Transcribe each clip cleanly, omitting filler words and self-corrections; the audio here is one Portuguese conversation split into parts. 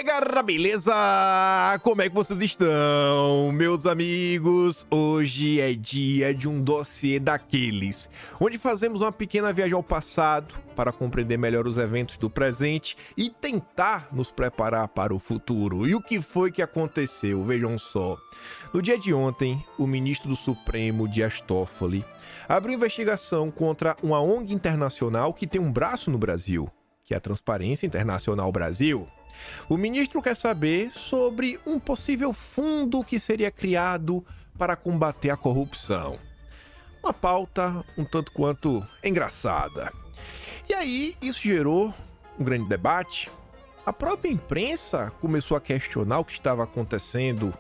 Galera, beleza? Como é que vocês estão, meus amigos? Hoje é dia de um dossiê daqueles, onde fazemos uma pequena viagem ao passado para compreender melhor os eventos do presente e tentar nos preparar para o futuro. E o que foi que aconteceu? Vejam só. No dia de ontem, o ministro do Supremo, Dias Toffoli, abriu investigação contra uma ONG internacional que tem um braço no Brasil, que é a Transparência Internacional Brasil. O ministro quer saber sobre um possível fundo que seria criado para combater a corrupção. Uma pauta um tanto quanto engraçada. E aí, isso gerou um grande debate. A própria imprensa começou a questionar o que estava acontecendo.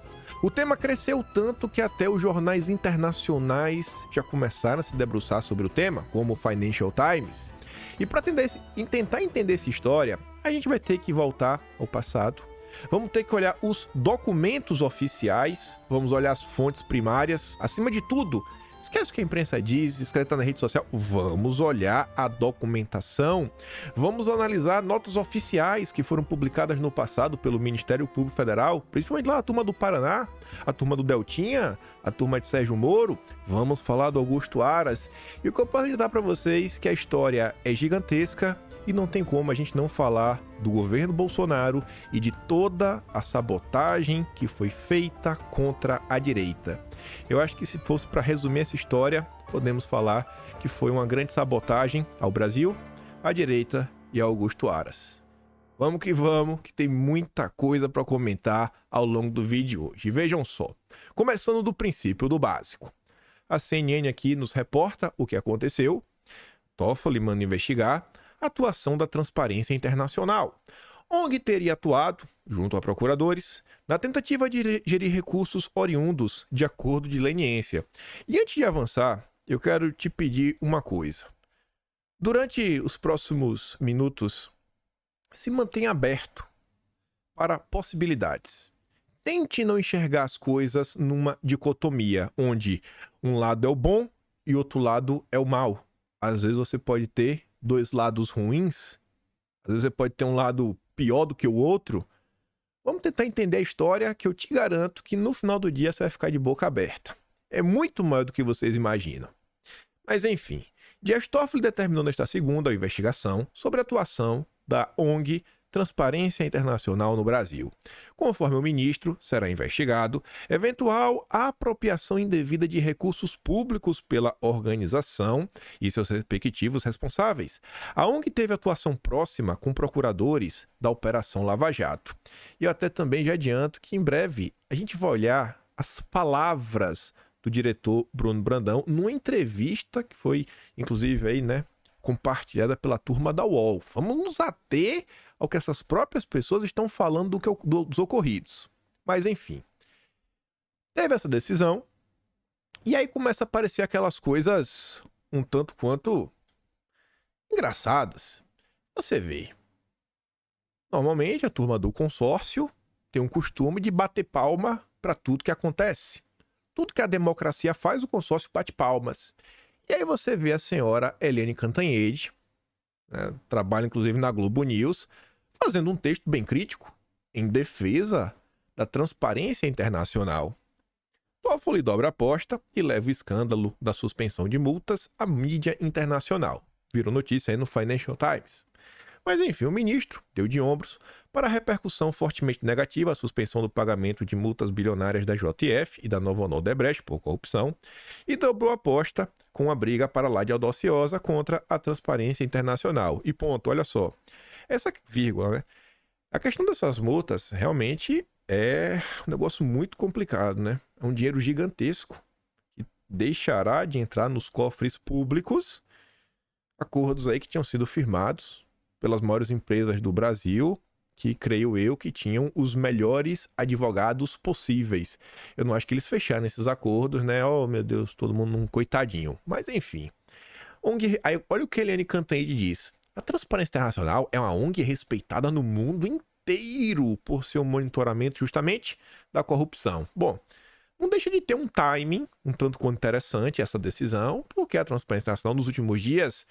O tema cresceu tanto que até os jornais internacionais já começaram a se debruçar sobre o tema, como o Financial Times. E para tentar entender essa história, a gente vai ter que voltar ao passado. Vamos ter que olhar os documentos oficiais, vamos olhar as fontes primárias. Acima de tudo, esquece o que a imprensa diz, escreve na rede social. Vamos olhar a documentação. Vamos analisar notas oficiais que foram publicadas no passado pelo Ministério Público Federal, principalmente lá a turma do Paraná, a turma do Deltinha, a turma de Sérgio Moro. Vamos falar do Augusto Aras. E o que eu posso dizer para vocês é que a história é gigantesca e não tem como a gente não falar do governo Bolsonaro e de toda a sabotagem que foi feita contra a direita. Eu acho que se fosse para resumir essa história, podemos falar que foi uma grande sabotagem ao Brasil, à direita e ao Augusto Aras. Vamos, que tem muita coisa para comentar ao longo do vídeo de hoje. Vejam só, começando do princípio, do básico. A CNN aqui nos reporta o que aconteceu. Toffoli manda investigar a atuação da Transparência Internacional. ONG teria atuado, junto a procuradores, na tentativa de gerir recursos oriundos de acordo de leniência. E antes de avançar, eu quero te pedir uma coisa. Durante os próximos minutos, se mantenha aberto para possibilidades. Tente não enxergar as coisas numa dicotomia, onde um lado é o bom e outro lado é o mal. Às vezes você pode ter dois lados ruins, às vezes você pode ter um lado pior do que o outro. Vamos tentar entender a história, que eu te garanto que no final do dia você vai ficar de boca aberta. É muito maior do que vocês imaginam. Mas enfim, Dias Toffoli determinou nesta segunda investigação sobre a atuação da ONG Transparência Internacional no Brasil. Conforme o ministro, será investigado eventual apropriação indevida de recursos públicos pela organização e seus respectivos responsáveis. A ONG teve atuação próxima com procuradores da Operação Lava Jato. E eu até também já adianto que em breve a gente vai olhar as palavras do diretor Bruno Brandão numa entrevista que foi, inclusive, aí, compartilhada pela turma da UOL. Vamos nos ater ao que essas próprias pessoas estão falando dos ocorridos. Mas, enfim, teve essa decisão e aí começa a aparecer aquelas coisas um tanto quanto engraçadas. Você vê, normalmente a turma do consórcio tem um costume de bater palma para tudo que acontece. Tudo que a democracia faz, o consórcio bate palmas. E aí você vê a senhora Eliane Cantanhede, trabalha inclusive na Globo News, fazendo um texto bem crítico em defesa da Transparência Internacional. Toffoli dobra a aposta e leva o escândalo da suspensão de multas à mídia internacional. Virou notícia aí no Financial Times. Mas enfim, o ministro deu de ombros para a repercussão fortemente negativa à suspensão do pagamento de multas bilionárias da JF e da Novo Odebrecht por corrupção e dobrou a aposta com a briga para lá de audaciosa contra a Transparência Internacional. E ponto, olha só, essa vírgula, a questão dessas multas realmente é um negócio muito complicado, É um dinheiro gigantesco que deixará de entrar nos cofres públicos acordos aí que tinham sido firmados pelas maiores empresas do Brasil, que creio eu que tinham os melhores advogados possíveis. Eu não acho que eles fecharam esses acordos, Oh, meu Deus, todo mundo um coitadinho. Mas enfim. Aí, olha o que a Eliane Cantanhede diz. A Transparência Internacional é uma ONG respeitada no mundo inteiro por seu monitoramento justamente da corrupção. Bom, não deixa de ter um timing um tanto quanto interessante essa decisão, porque a Transparência Internacional nos últimos dias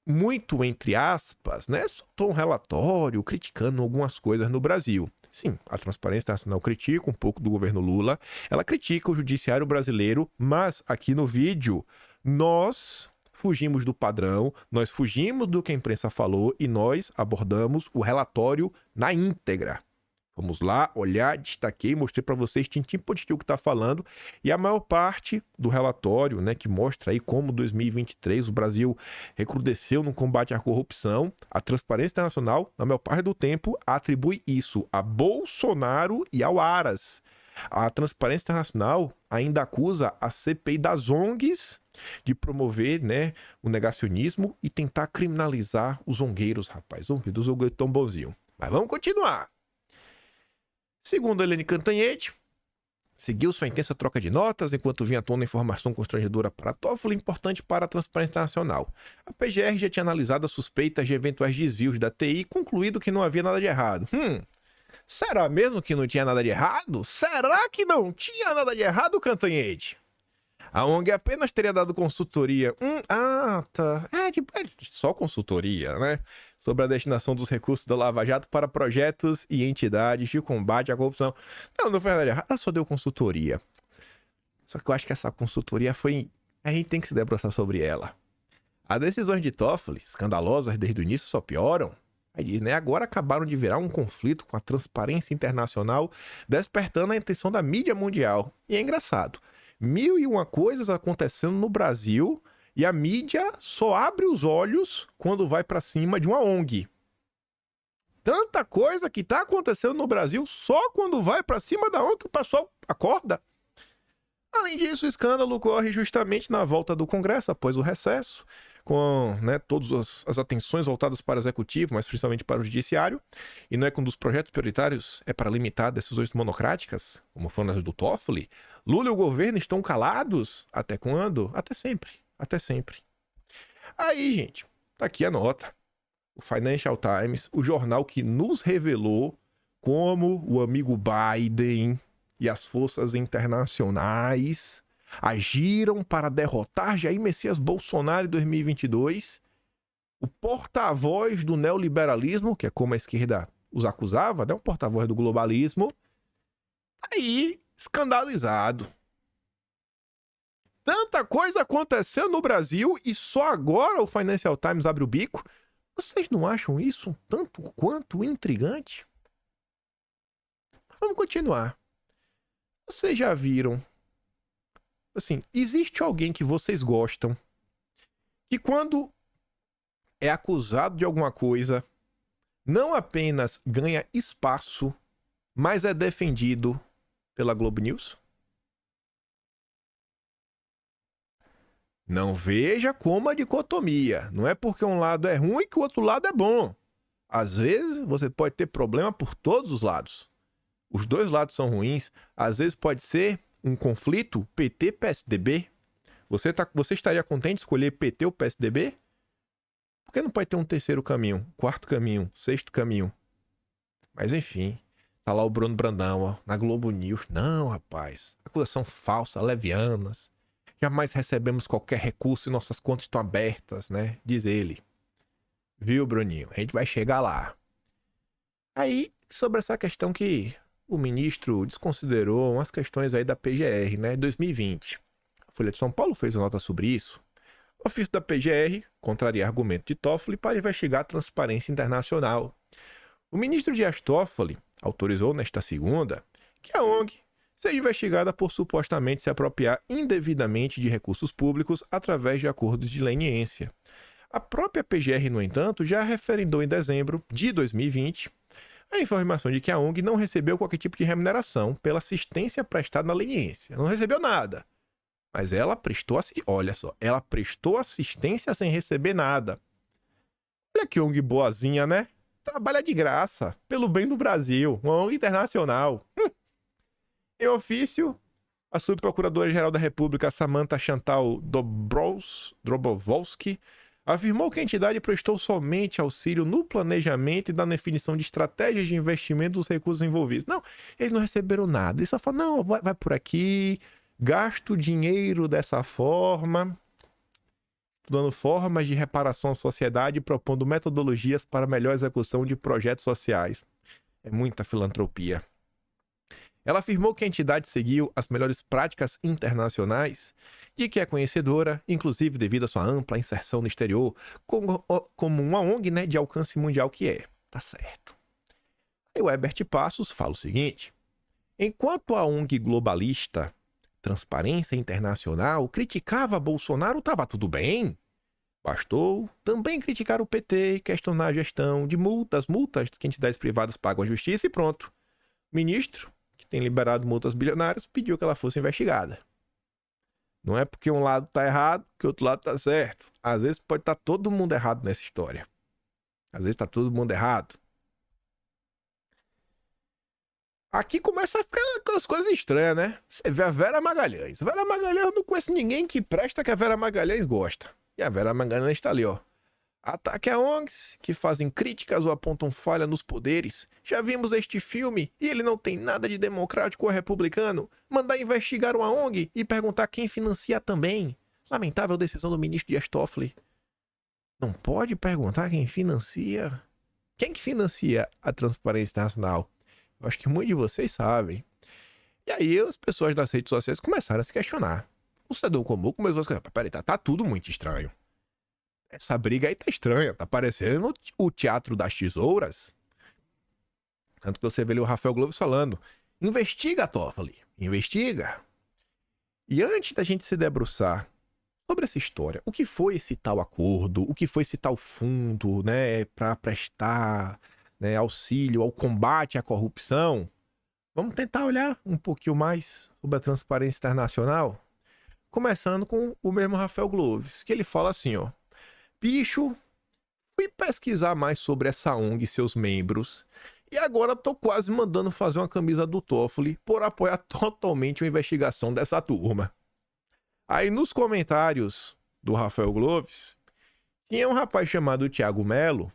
muito entre aspas, né, soltou um relatório criticando algumas coisas no Brasil. Sim, a Transparência Internacional critica um pouco do governo Lula, ela critica o judiciário brasileiro, mas aqui no vídeo nós fugimos do padrão, nós fugimos do que a imprensa falou e nós abordamos o relatório na íntegra. Vamos lá, olhar, destaquei, mostrei para vocês tintim por tintim o que está falando. E a maior parte do relatório, né, que mostra aí como 2023 o Brasil recrudesceu no combate à corrupção, a Transparência Internacional, na maior parte do tempo, atribui isso a Bolsonaro e ao Aras. A Transparência Internacional ainda acusa a CPI das ONGs de promover, né, o negacionismo e tentar criminalizar os zongueiros, rapaz. Os zongueiros tão bonzinhos. Mas vamos continuar. Segundo Helene Cantanhede, seguiu sua intensa troca de notas enquanto vinha à tona informação constrangedora para a Toffoli, importante para a Transparência Internacional. A PGR já tinha analisado as suspeitas de eventuais desvios da TI e concluído que não havia nada de errado. Será mesmo que não tinha nada de errado? Será que não tinha nada de errado, Cantanhede? A ONG apenas teria dado consultoria. Tá. É só consultoria, né? Sobre a destinação dos recursos da Lava Jato para projetos e entidades de combate à corrupção. Não foi nada de errado, ela só deu consultoria. Só que eu acho que essa consultoria foi... A gente tem que se debruçar sobre ela. As decisões de Toffoli, escandalosas desde o início, só pioram. Aí diz, né? Agora acabaram de virar um conflito com a Transparência Internacional, despertando a atenção da mídia mundial. E é engraçado. 1001 coisas acontecendo no Brasil... E a mídia só abre os olhos quando vai para cima de uma ONG. Tanta coisa que tá acontecendo no Brasil só quando vai para cima da ONG que o pessoal acorda. Além disso, o escândalo ocorre justamente na volta do Congresso, após o recesso, com, né, todas as atenções voltadas para o Executivo, mas principalmente para o Judiciário. E não é que um dos projetos prioritários é para limitar decisões monocráticas, como foram as do Toffoli. Lula e o governo estão calados até quando? Até sempre. Até sempre. Aí, gente, tá aqui a nota. O Financial Times, o jornal que nos revelou como o amigo Biden e as forças internacionais agiram para derrotar Jair Messias Bolsonaro em 2022. O porta-voz do neoliberalismo, que é como a esquerda os acusava, né? O porta-voz do globalismo, aí escandalizado. Tanta coisa aconteceu no Brasil e só agora o Financial Times abre o bico. Vocês não acham isso um tanto quanto intrigante? Vamos continuar. Vocês já viram? Assim, existe alguém que vocês gostam que quando é acusado de alguma coisa, não apenas ganha espaço, mas é defendido pela Globo News? Não veja como a dicotomia. Não é porque um lado é ruim que o outro lado é bom. Às vezes você pode ter problema por todos os lados. Os dois lados são ruins. Às vezes pode ser um conflito PT-PSDB. Você estaria contente de escolher PT ou PSDB? Por que não pode ter um terceiro caminho, quarto caminho, sexto caminho? Mas enfim, tá lá o Bruno Brandão, ó, na Globo News. Não, rapaz, acusação falsa, levianas. Jamais recebemos qualquer recurso e nossas contas estão abertas, né? Diz ele. Viu, Bruninho? A gente vai chegar lá. Aí, sobre essa questão que o ministro desconsiderou umas questões aí da PGR, né? 2020. A Folha de São Paulo fez uma nota sobre isso. O ofício da PGR contraria argumento de Toffoli para investigar a Transparência Internacional. O ministro Dias Toffoli autorizou nesta segunda que a ONG seja investigada por supostamente se apropriar indevidamente de recursos públicos através de acordos de leniência. A própria PGR, no entanto, já referendou em dezembro de 2020 a informação de que a ONG não recebeu qualquer tipo de remuneração pela assistência prestada na leniência. Não recebeu nada. Mas ela prestou, olha só, ela prestou assistência sem receber nada. Olha que ONG boazinha, né? Trabalha de graça, pelo bem do Brasil, uma ONG internacional. Em ofício, a subprocuradora-geral da República, Samantha Chantal Dobrovolsky, afirmou que a entidade prestou somente auxílio no planejamento e na definição de estratégias de investimento dos recursos envolvidos. Não, eles não receberam nada. Eles só falaram, não, vai por aqui, gasto dinheiro dessa forma. estudando formas de reparação à sociedade e propondo metodologias para melhor execução de projetos sociais. É muita filantropia. Ela afirmou que a entidade seguiu as melhores práticas internacionais, de que é conhecedora, inclusive devido à sua ampla inserção no exterior, como uma ONG, né, de alcance mundial que é. Tá certo. E o Herbert Passos fala o seguinte: enquanto a ONG globalista Transparência Internacional criticava Bolsonaro, estava tudo bem. Bastou também criticar o PT e questionar a gestão de multas que entidades privadas pagam à justiça e pronto. O ministro, que tem liberado multas bilionárias, pediu que ela fosse investigada. Não é porque um lado está errado que o outro lado está certo. Às vezes pode estar todo mundo errado nessa história. Às vezes está todo mundo errado. Aqui começa a ficar aquelas coisas estranhas, né? Você vê a Vera Magalhães. A Vera Magalhães, eu não conheço ninguém que presta que a Vera Magalhães gosta. E a Vera Magalhães está ali, ó. Ataque a ONGs que fazem críticas ou apontam falha nos poderes. Já vimos este filme e ele não tem nada de democrático ou republicano. Mandar investigar uma ONG e perguntar quem financia também. Lamentável decisão do ministro Dias Toffoli. Não pode perguntar quem financia. Quem que financia a Transparência Internacional? Eu acho que muitos de vocês sabem. E aí as pessoas das redes sociais começaram a se questionar. O cidadão comum começou a se questionar. Peraí, tá tudo muito estranho. Essa briga aí tá estranha. Tá parecendo o Teatro das Tesouras. Tanto que você vê ali o Rafael Gloves falando. Investiga, Toffoli. Investiga. E antes da gente se debruçar sobre essa história, o que foi esse tal acordo? O que foi esse tal fundo, né? Para prestar, né, auxílio ao combate à corrupção? Vamos tentar olhar um pouquinho mais sobre a Transparência Internacional. Começando com o mesmo Rafael Gloves, que ele fala assim, ó. Bicho, fui pesquisar mais sobre essa ONG e seus membros e agora tô quase mandando fazer uma camisa do Toffoli por apoiar totalmente a investigação dessa turma. Aí nos comentários do Rafael Gloves, tinha um rapaz chamado Thiago Melo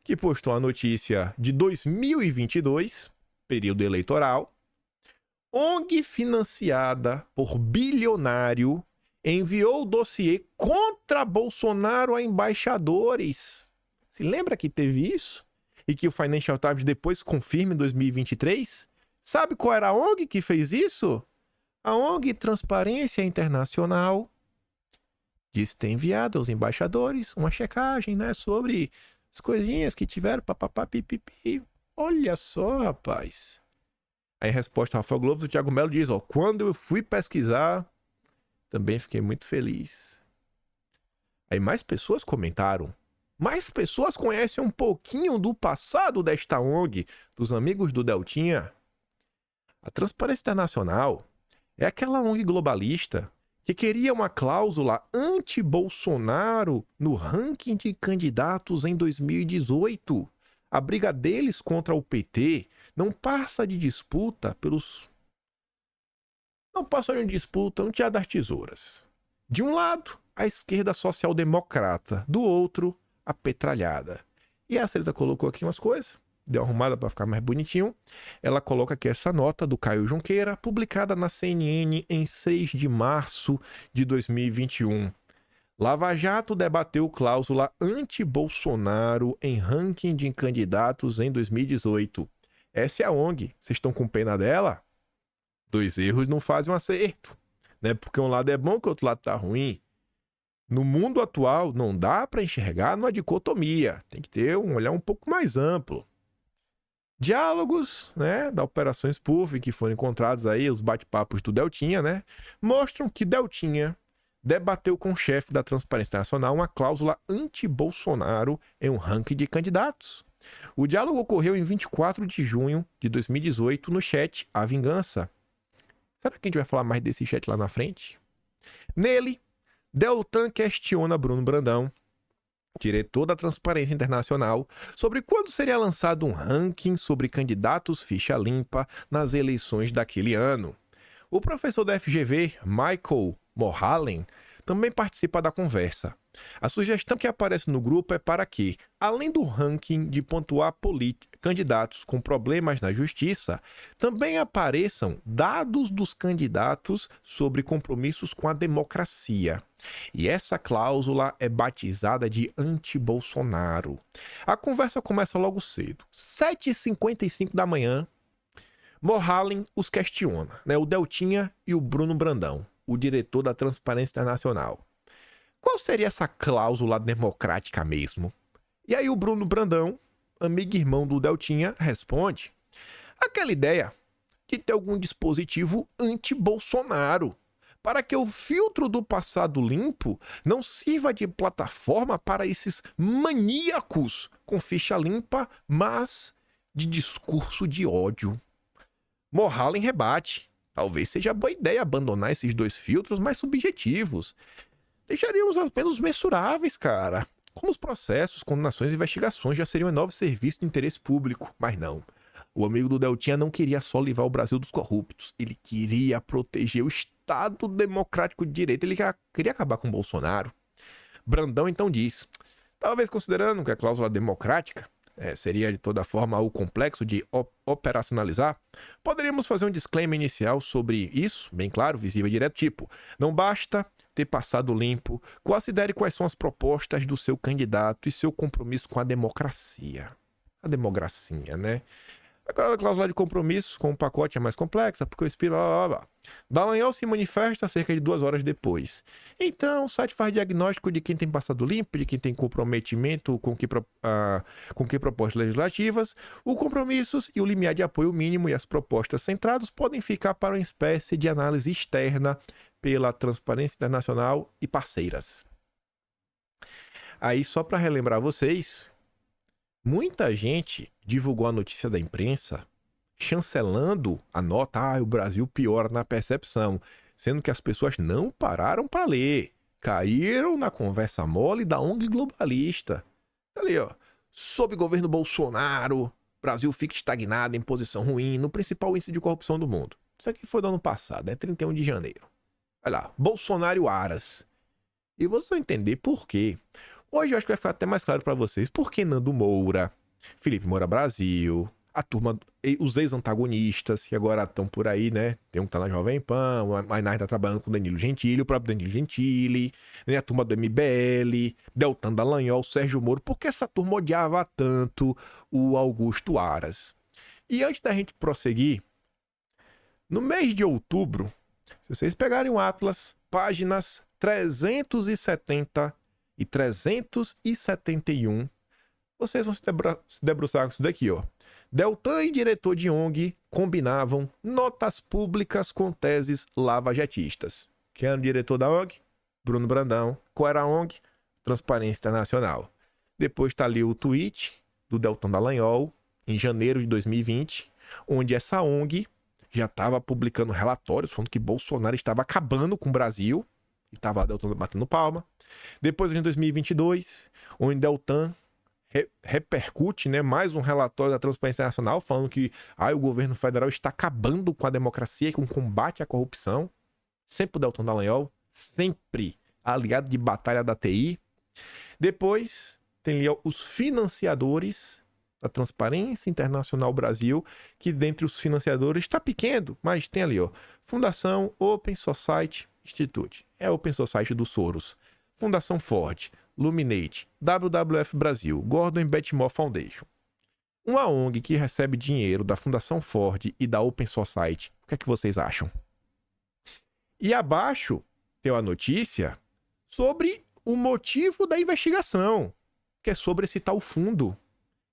que postou a notícia de 2022, período eleitoral. ONG financiada por bilionário enviou o dossiê contra Bolsonaro a embaixadores. Se lembra que teve isso? E que o Financial Times depois confirma em 2023? Sabe qual era a ONG que fez isso? A ONG Transparência Internacional disse ter enviado aos embaixadores uma checagem, né, sobre as coisinhas que tiveram, papapá, pipipi. Olha só, rapaz. Aí em resposta ao Rafael Gloves, o Thiago Melo diz, ó, quando eu fui pesquisar, também fiquei muito feliz. Aí mais pessoas comentaram. Mais pessoas conhecem um pouquinho do passado desta ONG, dos amigos do Deltinha. A Transparência Internacional é aquela ONG globalista que queria uma cláusula anti-Bolsonaro no ranking de candidatos em 2018. A briga deles contra o PT não passa de disputa pelos... Não passa de disputa no Teatro das Tesouras. De um lado, a esquerda social-democrata. Do outro, a petralhada. E a Celita colocou aqui umas coisas. Deu uma arrumada para ficar mais bonitinho. Ela coloca aqui essa nota do Caio Junqueira, publicada na CNN em 6 de março de 2021. Lava Jato debateu cláusula anti-Bolsonaro em ranking de candidatos em 2018. Essa é a ONG. Vocês estão com pena dela? 2 erros não fazem um acerto, né? Porque um lado é bom que o outro lado tá ruim. No mundo atual, não dá para enxergar numa dicotomia. Tem que ter um olhar um pouco mais amplo. Diálogos, né, da Operação Spoofing, que foram encontrados aí, os bate-papos do Deltinha, né, mostram que Deltinha debateu com o chefe da Transparência Internacional uma cláusula anti-Bolsonaro em um ranking de candidatos. O diálogo ocorreu em 24 de junho de 2018 no chat A Vingança. Será que a gente vai falar mais desse chat lá na frente? Nele, Deltan questiona Bruno Brandão, diretor da Transparência Internacional, sobre quando seria lançado um ranking sobre candidatos ficha limpa nas eleições daquele ano. O professor da FGV, Michael Mohallen, também participa da conversa. A sugestão que aparece no grupo é para que, além do ranking de pontuar candidatos com problemas na justiça, também apareçam dados dos candidatos sobre compromissos com a democracia. E essa cláusula é batizada de anti-Bolsonaro. A conversa começa logo cedo, 7h55 da manhã. Mohalem os questiona, né? O Deltinha e o Bruno Brandão, o diretor da Transparência Internacional. Qual seria essa cláusula democrática mesmo? E aí o Bruno Brandão, amigo e irmão do Deltinha, responde: aquela ideia de ter algum dispositivo anti-Bolsonaro, para que o filtro do passado limpo não sirva de plataforma para esses maníacos com ficha limpa, mas de discurso de ódio. Mohalem rebate: talvez seja boa ideia abandonar esses dois filtros mais subjetivos. Deixaríamos apenas mensuráveis, cara. Como os processos, condenações e investigações já seriam um novo serviço de interesse público. Mas não. O amigo do Deltinha não queria só livrar o Brasil dos corruptos. Ele queria proteger o Estado Democrático de Direito. Ele queria acabar com o Bolsonaro. Brandão então diz: talvez considerando que a cláusula democrática seria de toda forma algo complexo de operacionalizar, poderíamos fazer um disclaimer inicial sobre isso, bem claro, visível e direto, tipo: não basta ter passado limpo, considere quais são as propostas do seu candidato e seu compromisso com a democracia. A democracia, né? Agora, a cláusula de compromisso com o pacote é mais complexa, porque o espírito... Dallagnol se manifesta cerca de 2 horas depois. Então, o site faz diagnóstico de quem tem passado limpo, de quem tem comprometimento com que propostas legislativas, os compromissos e o limiar de apoio mínimo e as propostas centradas podem ficar para uma espécie de análise externa pela Transparência Internacional e parceiras. Aí, só para relembrar vocês, muita gente divulgou a notícia da imprensa chancelando a nota: o Brasil piora na percepção, sendo que as pessoas não pararam para ler, caíram na conversa mole da ONG globalista. Ali, ó: sob governo Bolsonaro, Brasil fica estagnado em posição ruim no principal índice de corrupção do mundo. Isso aqui foi do ano passado, 31 de janeiro. Olha lá, Bolsonaro e o Aras. E vocês vão entender por quê. Hoje eu acho que vai ficar até mais claro para vocês por que Nando Moura, Felipe Moura Brasil, a turma, os ex-antagonistas que agora estão por aí, né? Tem um que tá na Jovem Pan, o Mainar tá trabalhando com o Danilo Gentili, o próprio Danilo Gentili, né? A turma do MBL, Deltan Dallagnol, Sérgio Moro. Por que essa turma odiava tanto o Augusto Aras? E antes da gente prosseguir, no mês de outubro, se vocês pegarem o Atlas, páginas 370 e 371, vocês vão se debruçar com isso daqui, ó. Deltan e diretor de ONG combinavam notas públicas com teses lavajatistas. Quem era o diretor da ONG? Bruno Brandão. Qual era a ONG? Transparência Internacional. Depois está ali o tweet do Deltan Dallagnol, em janeiro de 2020, onde essa ONG já estava publicando relatórios falando que Bolsonaro estava acabando com o Brasil. E estava Deltan batendo palma. Depois, em 2022, onde Deltan repercute, né, mais um relatório da Transparência Nacional falando que o governo federal está acabando com a democracia e com o combate à corrupção. Sempre o Deltan Dallagnol, sempre aliado de batalha da TI. Depois tem ali os financiadores da Transparência Internacional Brasil, que dentre os financiadores está pequeno, mas tem ali, ó, Fundação Open Society Institute, é o Open Society do Soros, Fundação Ford, Luminate, WWF Brasil, Gordon e Betty Moore Foundation. Uma ONG que recebe dinheiro da Fundação Ford e da Open Society. O que é que vocês acham? E abaixo tem uma notícia sobre o motivo da investigação, que é sobre esse tal fundo,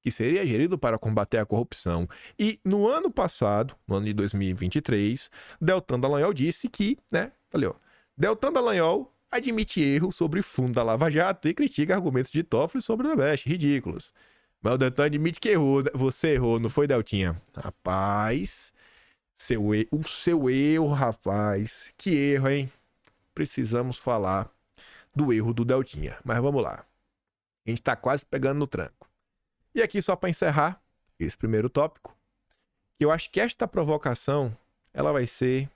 que seria gerido para combater a corrupção. E no ano passado, no ano de 2023, Deltan Dallagnol disse que, né, ali, ó, Deltan Dallagnol admite erro sobre o fundo da Lava Jato e critica argumentos de Toffoli sobre o Odebrecht, ridículos. Mas o Deltan admite que errou. Você errou, não foi, Deltinha? Rapaz, o seu erro, rapaz. Que erro, hein? Precisamos falar do erro do Deltinha. Mas vamos lá. A gente tá quase pegando no tranco. E aqui, só para encerrar esse primeiro tópico, eu acho que esta provocação, ela vai ser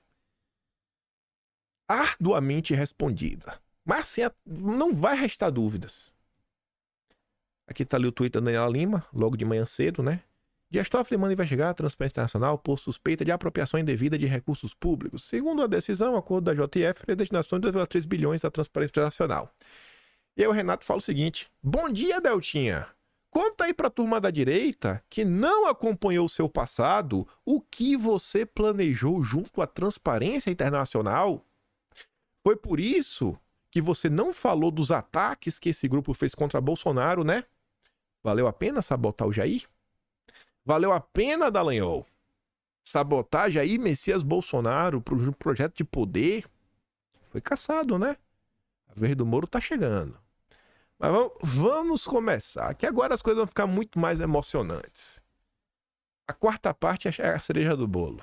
arduamente respondida. Mas assim, não vai restar dúvidas. Aqui tá ali o Twitter da Daniela Lima, logo de manhã cedo, né? Dias Toffoli manda investigar a Transparência Internacional por suspeita de apropriação indevida de recursos públicos. Segundo a decisão, o acordo da JF é a destinação de 2,3 bilhões da Transparência Internacional. E aí o Renato fala o seguinte: bom dia, Deltinha. Conta aí pra turma da direita que não acompanhou o seu passado o que você planejou junto à Transparência Internacional. Foi por isso que você não falou dos ataques que esse grupo fez contra Bolsonaro, né? Valeu a pena sabotar o Jair? Valeu a pena, Dallagnol, sabotar Jair Messias Bolsonaro pro projeto de poder? Foi caçado, né? A vez do Moro tá chegando. Mas vamos começar, que agora as coisas vão ficar muito mais emocionantes. A quarta parte é a cereja do bolo.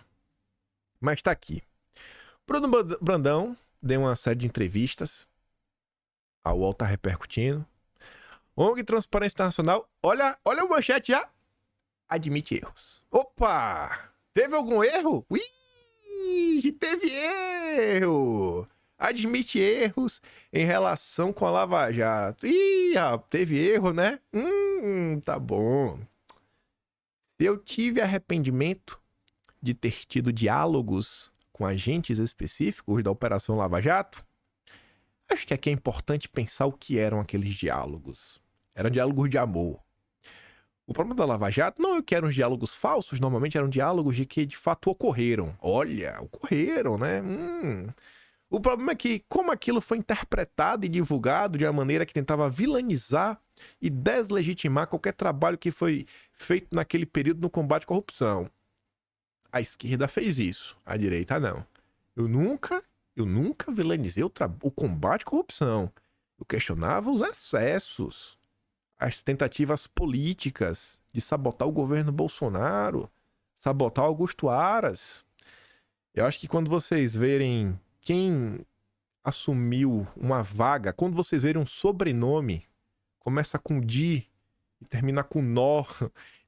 Mas tá aqui. Bruno Brandão deu uma série de entrevistas. A UOL tá repercutindo. ONG Transparência Internacional, olha o manchete já. Admite erros. Opa! Teve algum erro? Ui! Teve erro! Admite erros em relação com a Lava Jato. Ih, teve erro, né? Tá bom. Se eu tive arrependimento de ter tido diálogos com agentes específicos da Operação Lava Jato, acho que aqui é importante pensar o que eram aqueles diálogos. Eram diálogos de amor. O problema da Lava Jato não é que eram diálogos falsos, normalmente eram diálogos de que de fato ocorreram. Olha, ocorreram, né? O problema é que, como aquilo foi interpretado e divulgado de uma maneira que tentava vilanizar e deslegitimar qualquer trabalho que foi feito naquele período no combate à corrupção. A esquerda fez isso, a direita não. Eu nunca vilanizei o combate à corrupção. Eu questionava os excessos, as tentativas políticas de sabotar o governo Bolsonaro, sabotar Augusto Aras. Eu acho que quando vocês verem quem assumiu uma vaga, quando vocês verem um sobrenome, começa com Di e termina com Nó,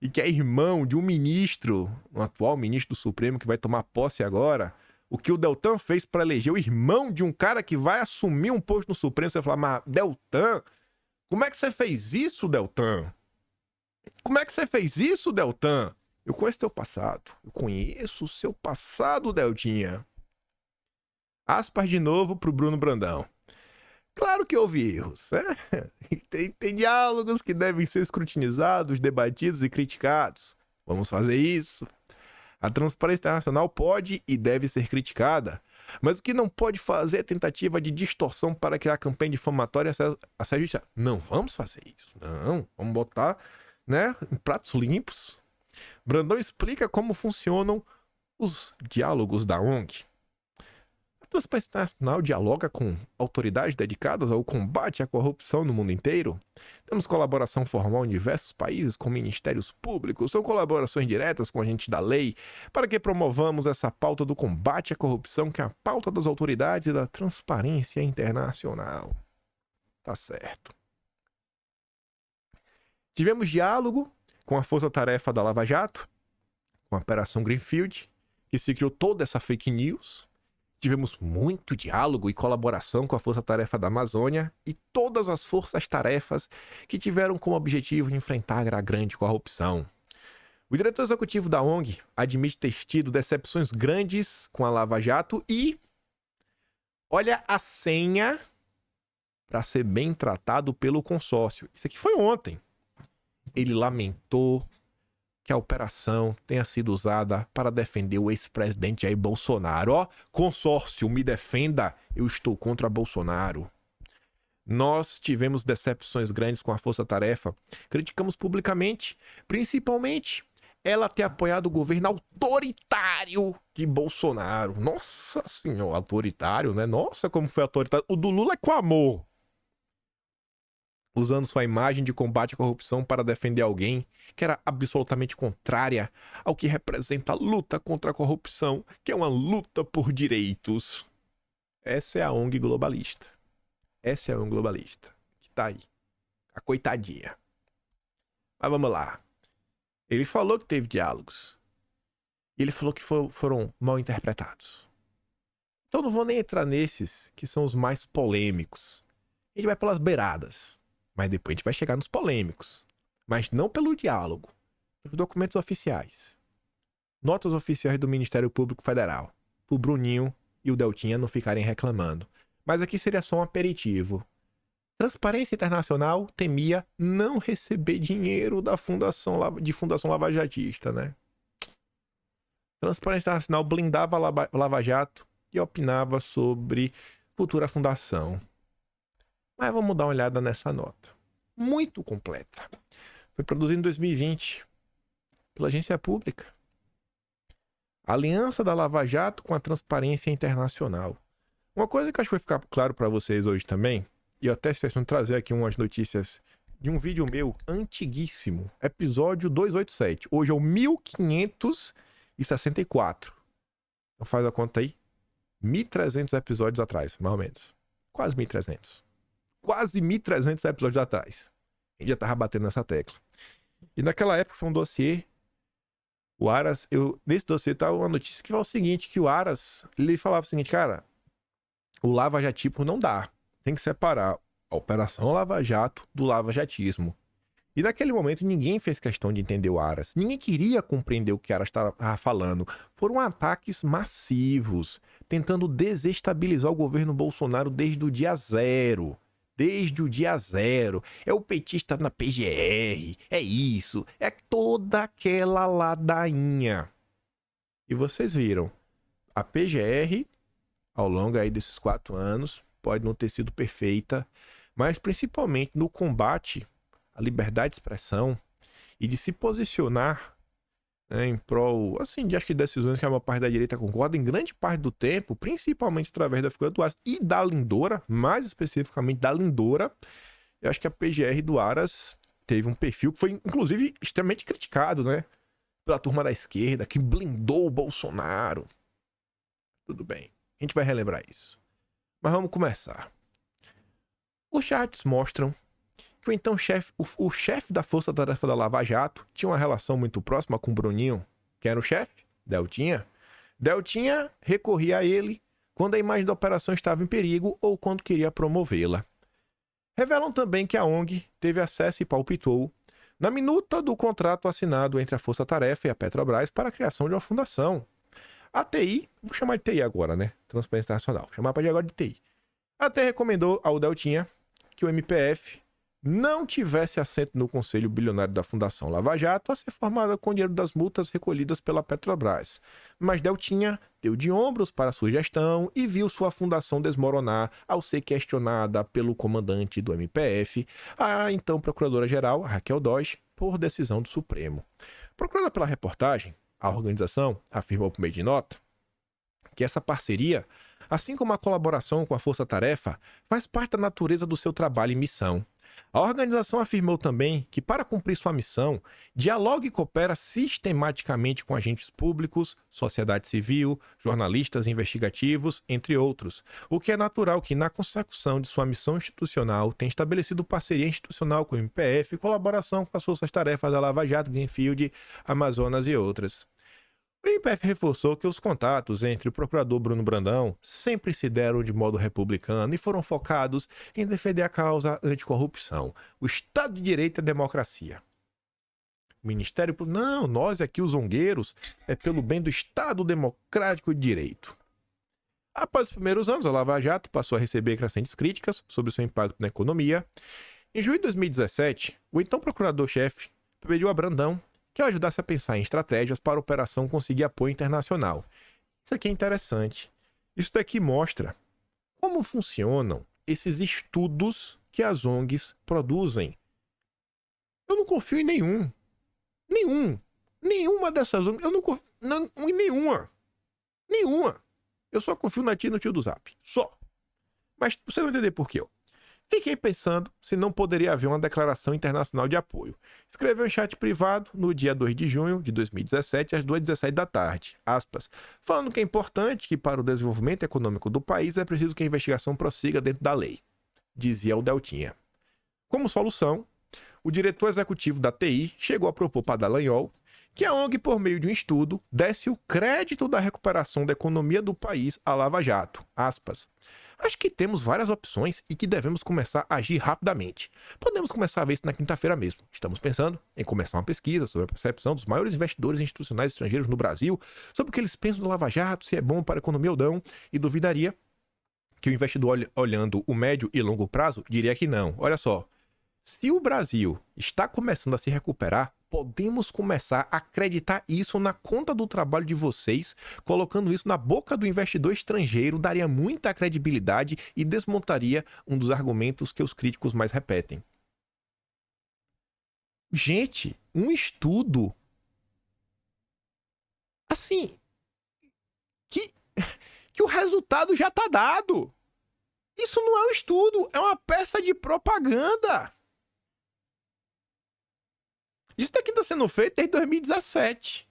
e que é irmão de um ministro, um atual ministro do Supremo que vai tomar posse agora, o que o Deltan fez para eleger o irmão de um cara que vai assumir um posto no Supremo, você vai falar, mas Deltan, como é que você fez isso, Deltan? Como é que você fez isso, Deltan? Eu conheço teu passado. Eu conheço o seu passado, Deltinha. Aspas de novo pro Bruno Brandão. Claro que houve erros, né? Tem diálogos que devem ser escrutinizados, debatidos e criticados. Vamos fazer isso. A Transparência Internacional pode e deve ser criticada, mas o que não pode fazer é tentativa de distorção para criar campanha difamatória a ser justiça. Não vamos fazer isso. Não, vamos botar, né, em pratos limpos. Brandão explica como funcionam os diálogos da ONG. A Transparência Internacional dialoga com autoridades dedicadas ao combate à corrupção no mundo inteiro. Temos colaboração formal em diversos países com ministérios públicos, são colaborações diretas com agentes da lei, para que promovamos essa pauta do combate à corrupção, que é a pauta das autoridades e da transparência internacional. Tá certo. Tivemos diálogo com a força-tarefa da Lava Jato, com a Operação Greenfield, que se criou toda essa fake news. Tivemos muito diálogo e colaboração com a Força-Tarefa da Amazônia e todas as forças-tarefas que tiveram como objetivo enfrentar a grande corrupção. O diretor executivo da ONG admite ter tido decepções grandes com a Lava Jato e olha a senha para ser bem tratado pelo consórcio. Isso aqui foi ontem. Ele lamentou que a operação tenha sido usada para defender o ex-presidente Jair Bolsonaro. Ó, consórcio, me defenda, eu estou contra Bolsonaro. Nós tivemos decepções grandes com a Força-Tarefa. Criticamos publicamente, principalmente ela ter apoiado o governo autoritário de Bolsonaro. Nossa senhora, autoritário, né? Nossa, como foi autoritário. O do Lula é com amor. Usando sua imagem de combate à corrupção para defender alguém que era absolutamente contrária ao que representa a luta contra a corrupção, que é uma luta por direitos. Essa é a ONG globalista. Essa é a ONG globalista. Que tá aí. A coitadinha. Mas vamos lá. Ele falou que teve diálogos. E ele falou que foram mal interpretados. Então não vou nem entrar nesses que são os mais polêmicos. A gente vai pelas beiradas, mas depois a gente vai chegar nos polêmicos. Mas não pelo diálogo, pelos documentos oficiais. Notas oficiais do Ministério Público Federal, pro Bruninho e o Deltinha não ficarem reclamando. Mas aqui seria só um aperitivo. Transparência Internacional temia não receber dinheiro da Fundação Lavajatista, né? Transparência Internacional blindava a Lava Jato e opinava sobre futura fundação. Mas vamos dar uma olhada nessa nota. Muito completa. Foi produzida em 2020 pela agência pública. Aliança da Lava Jato com a Transparência Internacional. Uma coisa que acho que vai ficar claro para vocês hoje também, e eu até estou tentando trazer aqui umas notícias de um vídeo meu antiguíssimo, episódio 287. Hoje é o 1564. Então faz a conta aí. 1.300 episódios atrás, mais ou menos. Quase 1.300. Quase 1.300 episódios atrás. A gente já tava batendo nessa tecla. E naquela época foi um dossiê. O Aras, nesse dossiê tava uma notícia que fala o seguinte, que o Aras, ele falava o seguinte, cara, o lava-jatismo não dá. Tem que separar a Operação Lava Jato do lava-jatismo. E naquele momento ninguém fez questão de entender o Aras. Ninguém queria compreender o que o Aras estava falando. Foram ataques massivos, tentando desestabilizar o governo Bolsonaro desde o dia zero. Desde o dia zero. É o petista na PGR, é isso, é toda aquela ladainha. E vocês viram, a PGR, ao longo aí desses 4 anos, pode não ter sido perfeita, mas principalmente no combate à liberdade de expressão e de se posicionar, né, em prol, assim, de acho que decisões que a maior parte da direita concorda em grande parte do tempo, principalmente através da figura do Aras e da Lindora, mais especificamente da Lindora. Eu acho que a PGR do Aras teve um perfil que foi, inclusive, extremamente criticado, né, pela turma da esquerda, que blindou o Bolsonaro. Tudo bem, a gente vai relembrar isso. Mas vamos começar. Os chats mostram que o então o chefe da Força Tarefa da Lava Jato tinha uma relação muito próxima com o Bruninho. Quem era o chefe? Deltinha. Deltinha recorria a ele quando a imagem da operação estava em perigo ou quando queria promovê-la. Revelam também que a ONG teve acesso e palpitou na minuta do contrato assinado entre a Força Tarefa e a Petrobras para a criação de uma fundação. A TI, vou chamar de TI agora, né? Transparência Internacional. Vou chamar a partir de agora de TI. Até recomendou ao Deltinha que o MPF não tivesse assento no Conselho Bilionário da Fundação Lava Jato a ser formada com o dinheiro das multas recolhidas pela Petrobras. Mas Deltinha deu de ombros para a sugestão e viu sua fundação desmoronar ao ser questionada pelo comandante do MPF, a então Procuradora-Geral, Raquel Dodge, por decisão do Supremo. Procurada pela reportagem, a organização afirmou por meio de nota que essa parceria, assim como a colaboração com a Força Tarefa, faz parte da natureza do seu trabalho e missão. A organização afirmou também que, para cumprir sua missão, dialoga e coopera sistematicamente com agentes públicos, sociedade civil, jornalistas investigativos, entre outros, o que é natural que, na consecução de sua missão institucional, tenha estabelecido parceria institucional com o MPF e colaboração com as forças-tarefas da Lava Jato, Greenfield, Amazonas e outras. O MPF reforçou que os contatos entre o procurador Bruno Brandão sempre se deram de modo republicano e foram focados em defender a causa anticorrupção, o Estado de Direito e a democracia. O Ministério Público, não, nós aqui os zongueiros, é pelo bem do Estado Democrático de Direito. Após os primeiros anos, a Lava Jato passou a receber crescentes críticas sobre seu impacto na economia. Em junho de 2017, o então procurador-chefe pediu a Brandão que eu ajudasse a pensar em estratégias para a operação conseguir apoio internacional. Isso aqui é interessante. Isso daqui mostra como funcionam esses estudos que as ONGs produzem. Eu não confio em nenhum. Nenhuma dessas ONGs. Eu não confio em nenhuma. Eu só confio na tia e no tio do Zap. Só. Mas você vai entender por quê. Fiquei pensando se não poderia haver uma declaração internacional de apoio. Escreveu em chat privado no dia 2 de junho de 2017, às 2h17 da tarde, aspas, falando que é importante que para o desenvolvimento econômico do país é preciso que a investigação prossiga dentro da lei, dizia o Deltinha. Como solução, o diretor executivo da TI chegou a propor para Dallagnol que a ONG, por meio de um estudo, desse o crédito da recuperação da economia do país à Lava Jato. Aspas. Acho que temos várias opções e que devemos começar a agir rapidamente. Podemos começar a ver isso na quinta-feira mesmo. Estamos pensando em começar uma pesquisa sobre a percepção dos maiores investidores institucionais estrangeiros no Brasil, sobre o que eles pensam do Lava Jato, se é bom para a economia ou não, e duvidaria que o investidor, olhando o médio e longo prazo, diria que não. Olha só, se o Brasil está começando a se recuperar, podemos começar a acreditar isso na conta do trabalho de vocês, colocando isso na boca do investidor estrangeiro, daria muita credibilidade e desmontaria um dos argumentos que os críticos mais repetem. Gente, um estudo assim que o resultado já está dado. Isso não é um estudo, é uma peça de propaganda. Isso daqui está sendo feito desde 2017.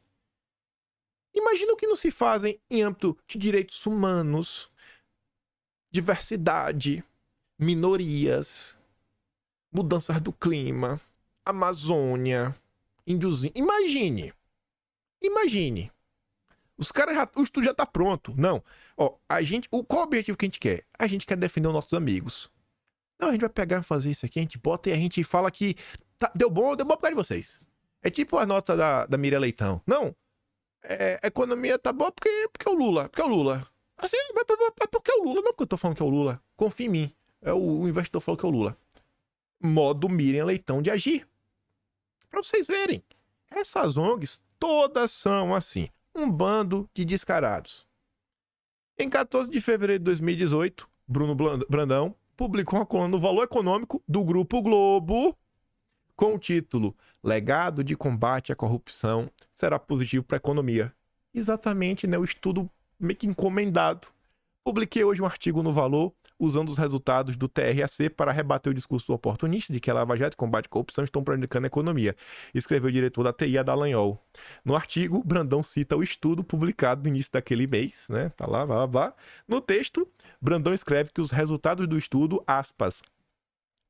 Imagina o que não se fazem em âmbito de direitos humanos, diversidade, minorias, mudanças do clima, Amazônia, índiozinho. Imagine. Os caras o estudo já tá pronto. Não. Ó, qual o objetivo que a gente quer? A gente quer defender os nossos amigos. Não, a gente vai pegar e fazer isso aqui, a gente bota e a gente fala que deu bom por causa de vocês. É tipo a nota da Miriam Leitão. Não. A economia tá boa porque é o Lula. Porque é o Lula. Assim, porque é o Lula. Não porque eu tô falando que é o Lula. Confia em mim. O investidor falou que é o Lula. Modo Miriam Leitão de agir. Pra vocês verem. Essas ONGs todas são assim. Um bando de descarados. Em 14 de fevereiro de 2018, Bruno Brandão publicou uma coluna no Valor Econômico do Grupo Globo com o título Legado de Combate à Corrupção será positivo para a economia. Exatamente, né? O estudo meio que encomendado. Publiquei hoje um artigo no Valor usando os resultados do TRAC para rebater o discurso do oportunista de que a Lava Jato e combate à corrupção estão prejudicando a economia, escreveu o diretor da TI, Dallagnol. No artigo, Brandão cita o estudo publicado no início daquele mês, né? Tá lá, blá, blá, blá. No texto, Brandão escreve que os resultados do estudo, aspas,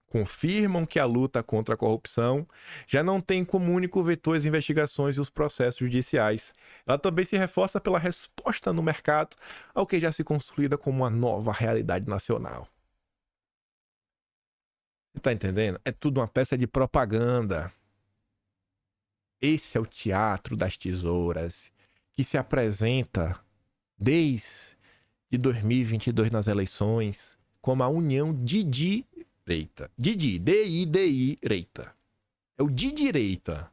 confirmam que a luta contra a corrupção já não tem como único vetor as investigações e os processos judiciais. Ela também se reforça pela resposta no mercado ao que já se consolida como uma nova realidade nacional. Você tá entendendo? É tudo uma peça de propaganda. Esse é o teatro das tesouras que se apresenta desde 2022 nas eleições como a união de direita. D-I-D-I-Reita. É o de direita.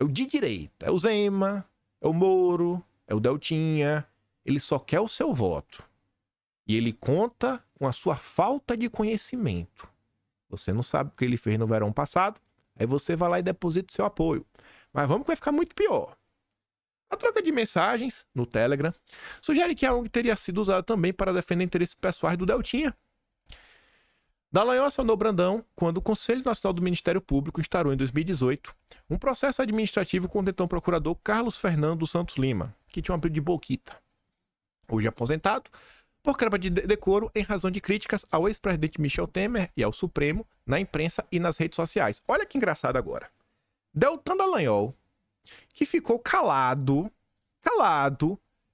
É o de direita. É o Zema, é o Moro, é o Deltinha. Ele só quer o seu voto. E ele conta com a sua falta de conhecimento. Você não sabe o que ele fez no verão passado, aí você vai lá e deposita o seu apoio. Mas vamos que vai ficar muito pior. A troca de mensagens no Telegram sugere que a ONG teria sido usada também para defender interesses pessoais do Deltinha. Dallagnol acionou Brandão quando o Conselho Nacional do Ministério Público instaurou em 2018 um processo administrativo contra o então procurador Carlos Fernando Santos Lima, que tinha um apelido de Boquita, hoje aposentado, por quebra de decoro em razão de críticas ao ex-presidente Michel Temer e ao Supremo na imprensa e nas redes sociais. Olha que engraçado agora. Deltan Dallagnol, que ficou calado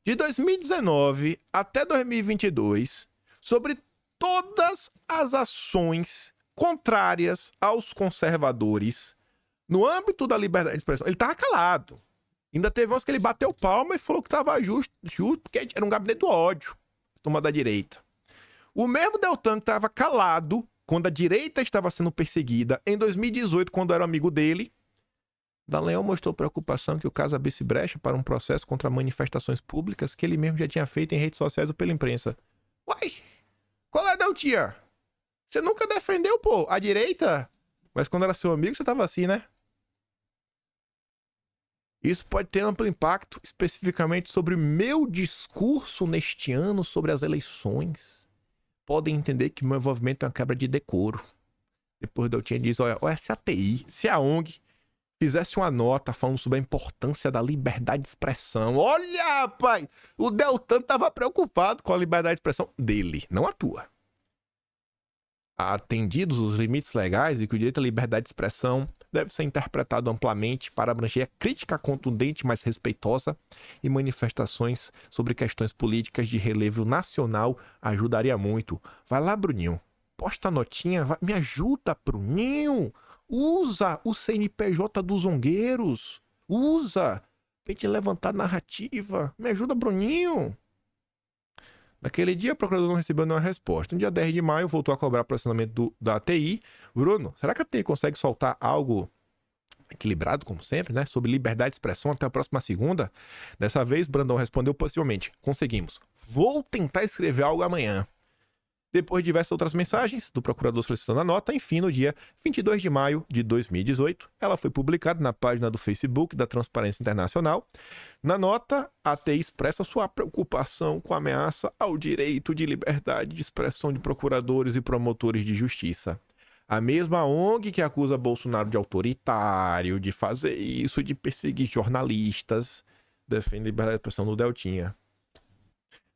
de 2019 até 2022 sobre todas as ações contrárias aos conservadores no âmbito da liberdade de expressão. Ele tava calado. Ainda teve umas que ele bateu palma e falou que tava justo porque era um gabinete do ódio, turma da direita. O mesmo Deltan que tava calado quando a direita estava sendo perseguida em 2018, quando era amigo dele, Dallagnol mostrou preocupação que o caso abrisse brecha para um processo contra manifestações públicas que ele mesmo já tinha feito em redes sociais ou pela imprensa. Uai! Qual é, Deltinha? Você nunca defendeu, pô, a direita? Mas quando era seu amigo, você tava assim, né? Isso pode ter amplo impacto, especificamente sobre o meu discurso neste ano sobre as eleições. Podem entender que meu envolvimento é uma quebra de decoro. Depois o Deltinha diz, olha, se a TI, se a ONG fizesse uma nota falando sobre a importância da liberdade de expressão. Olha, pai, o Deltan estava preocupado com a liberdade de expressão dele, não a tua. Atendidos os limites legais e que o direito à liberdade de expressão deve ser interpretado amplamente para abranger crítica contundente, mas respeitosa, e manifestações sobre questões políticas de relevo nacional ajudaria muito. Vai lá, Bruninho. Posta a notinha, me ajuda, Bruninho. Usa o CNPJ dos zongueiros. Usa. Tem que levantar narrativa. Me ajuda, Bruninho. Naquele dia, o procurador não recebeu nenhuma resposta. No dia 10 de maio, voltou a cobrar pressionamento da ATI. Bruno, será que a ATI consegue soltar algo equilibrado, como sempre, né? Sobre liberdade de expressão até a próxima segunda? Dessa vez, Brandão respondeu possivelmente. Conseguimos. Vou tentar escrever algo amanhã. Depois de diversas outras mensagens do procurador solicitando a nota, enfim, no dia 22 de maio de 2018, ela foi publicada na página do Facebook da Transparência Internacional. Na nota, a ATI expressa sua preocupação com a ameaça ao direito de liberdade de expressão de procuradores e promotores de justiça. A mesma ONG que acusa Bolsonaro de autoritário, de fazer isso, de perseguir jornalistas, defende liberdade de expressão no Deltinha.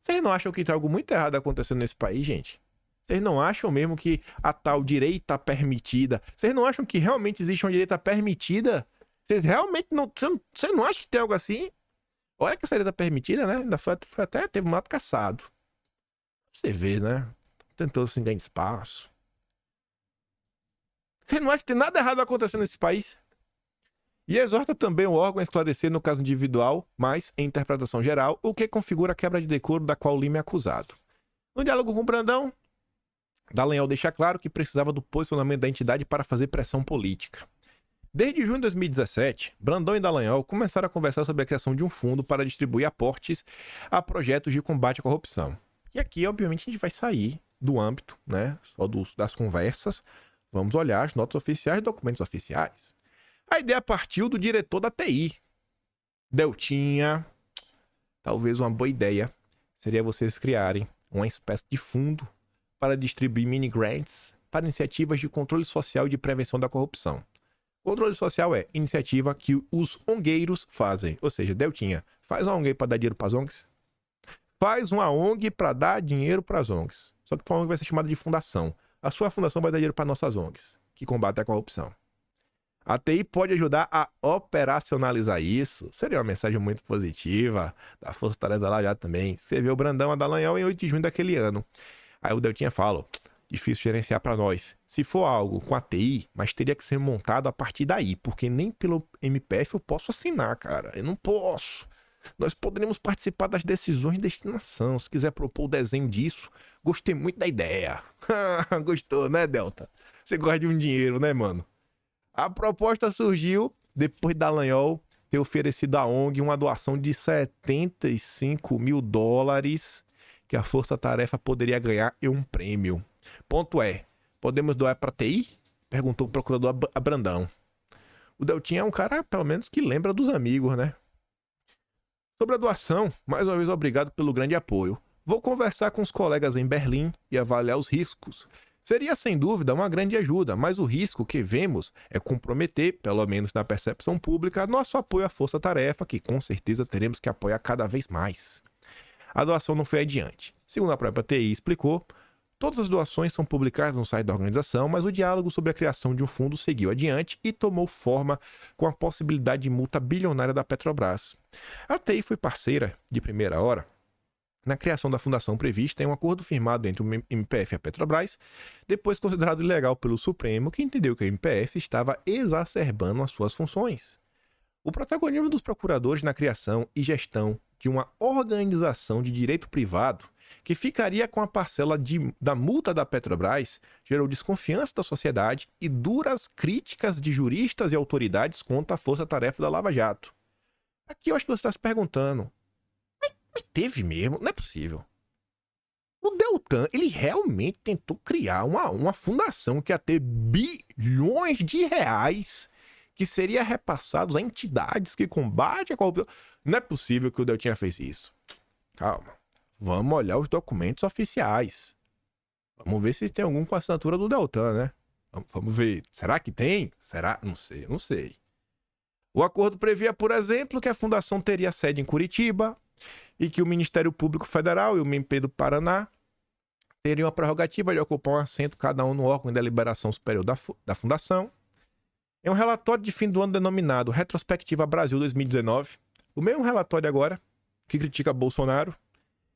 Vocês não acham que tem algo muito errado acontecendo nesse país, gente? Vocês não acham mesmo que a tal direita permitida... Vocês não acham que realmente existe uma direita permitida? Vocês realmente não... Vocês não acham que tem algo assim? Olha que essa direita permitida, né? Ainda foi até teve um mato caçado. Você vê, né? Tentou se ganhar espaço. Vocês não acham que tem nada errado acontecendo nesse país? E exorta também o órgão a esclarecer no caso individual, mas em interpretação geral, o que configura a quebra de decoro da qual Lima é acusado. No diálogo com Brandão, Dallagnol deixa claro que precisava do posicionamento da entidade para fazer pressão política. Desde junho de 2017, Brandão e Dallagnol começaram a conversar sobre a criação de um fundo para distribuir aportes a projetos de combate à corrupção. E aqui, obviamente, a gente vai sair do âmbito, né, só das conversas. Vamos olhar as notas oficiais e documentos oficiais. A ideia partiu do diretor da TI. Deltinha. Talvez uma boa ideia seria vocês criarem uma espécie de fundo para distribuir mini grants para iniciativas de controle social e de prevenção da corrupção. Controle social é iniciativa que os ongueiros fazem. Ou seja, Deltinha, faz uma ONG para dar dinheiro para as ONGs. Faz uma ONG para dar dinheiro para as ONGs. Só que a ONG vai ser chamada de fundação. A sua fundação vai dar dinheiro para nossas ONGs, que combatem a corrupção. A TI pode ajudar a operacionalizar isso. Seria uma mensagem muito positiva da Força Tarefa da Lava Jato também. Escreveu Brandão a Dallagnol em 8 de junho daquele ano. Aí o Deltinha fala, difícil gerenciar para nós. Se for algo com a TI, mas teria que ser montado a partir daí, porque nem pelo MPF eu posso assinar, cara. Eu não posso. Nós poderíamos participar das decisões de destinação. Se quiser propor o desenho disso, gostei muito da ideia. Gostou, né, Delta? Você gosta de um dinheiro, né, mano? A proposta surgiu depois da Dallagnol ter oferecido à ONG uma doação de $75 mil que a Força Tarefa poderia ganhar em um prêmio. Ponto é, podemos doar para TI? Perguntou o procurador a Brandão. O Deltinha é um cara, pelo menos, que lembra dos amigos, né? Sobre a doação, mais uma vez obrigado pelo grande apoio. Vou conversar com os colegas em Berlim e avaliar os riscos. Seria, sem dúvida, uma grande ajuda, mas o risco que vemos é comprometer, pelo menos na percepção pública, nosso apoio à força-tarefa, que com certeza teremos que apoiar cada vez mais. A doação não foi adiante. Segundo a própria TI explicou, todas as doações são publicadas no site da organização, mas o diálogo sobre a criação de um fundo seguiu adiante e tomou forma com a possibilidade de multa bilionária da Petrobras. A TI foi parceira, de primeira hora, na criação da fundação prevista em um acordo firmado entre o MPF e a Petrobras, depois considerado ilegal pelo Supremo, que entendeu que o MPF estava exacerbando as suas funções. O protagonismo dos procuradores na criação e gestão de uma organização de direito privado que ficaria com a parcela da multa da Petrobras gerou desconfiança da sociedade e duras críticas de juristas e autoridades contra a força-tarefa da Lava Jato. Aqui eu acho que você está se perguntando, mas teve mesmo? Não é possível. O Deltan, ele realmente tentou criar uma fundação que ia ter bilhões de reais que seria repassados a entidades que combatem a corrupção. Não é possível que o Deltinha fez isso. Calma. Vamos olhar os documentos oficiais. Vamos ver se tem algum com a assinatura do Deltan, né? Vamos ver. Será que tem? Será? Não sei, não sei. O acordo previa, por exemplo, que a fundação teria sede em Curitiba e que o Ministério Público Federal e o MP do Paraná teriam a prerrogativa de ocupar um assento cada um no órgão de deliberação superior da fundação. É um relatório de fim do ano denominado Retrospectiva Brasil 2019. O mesmo relatório agora, que critica Bolsonaro,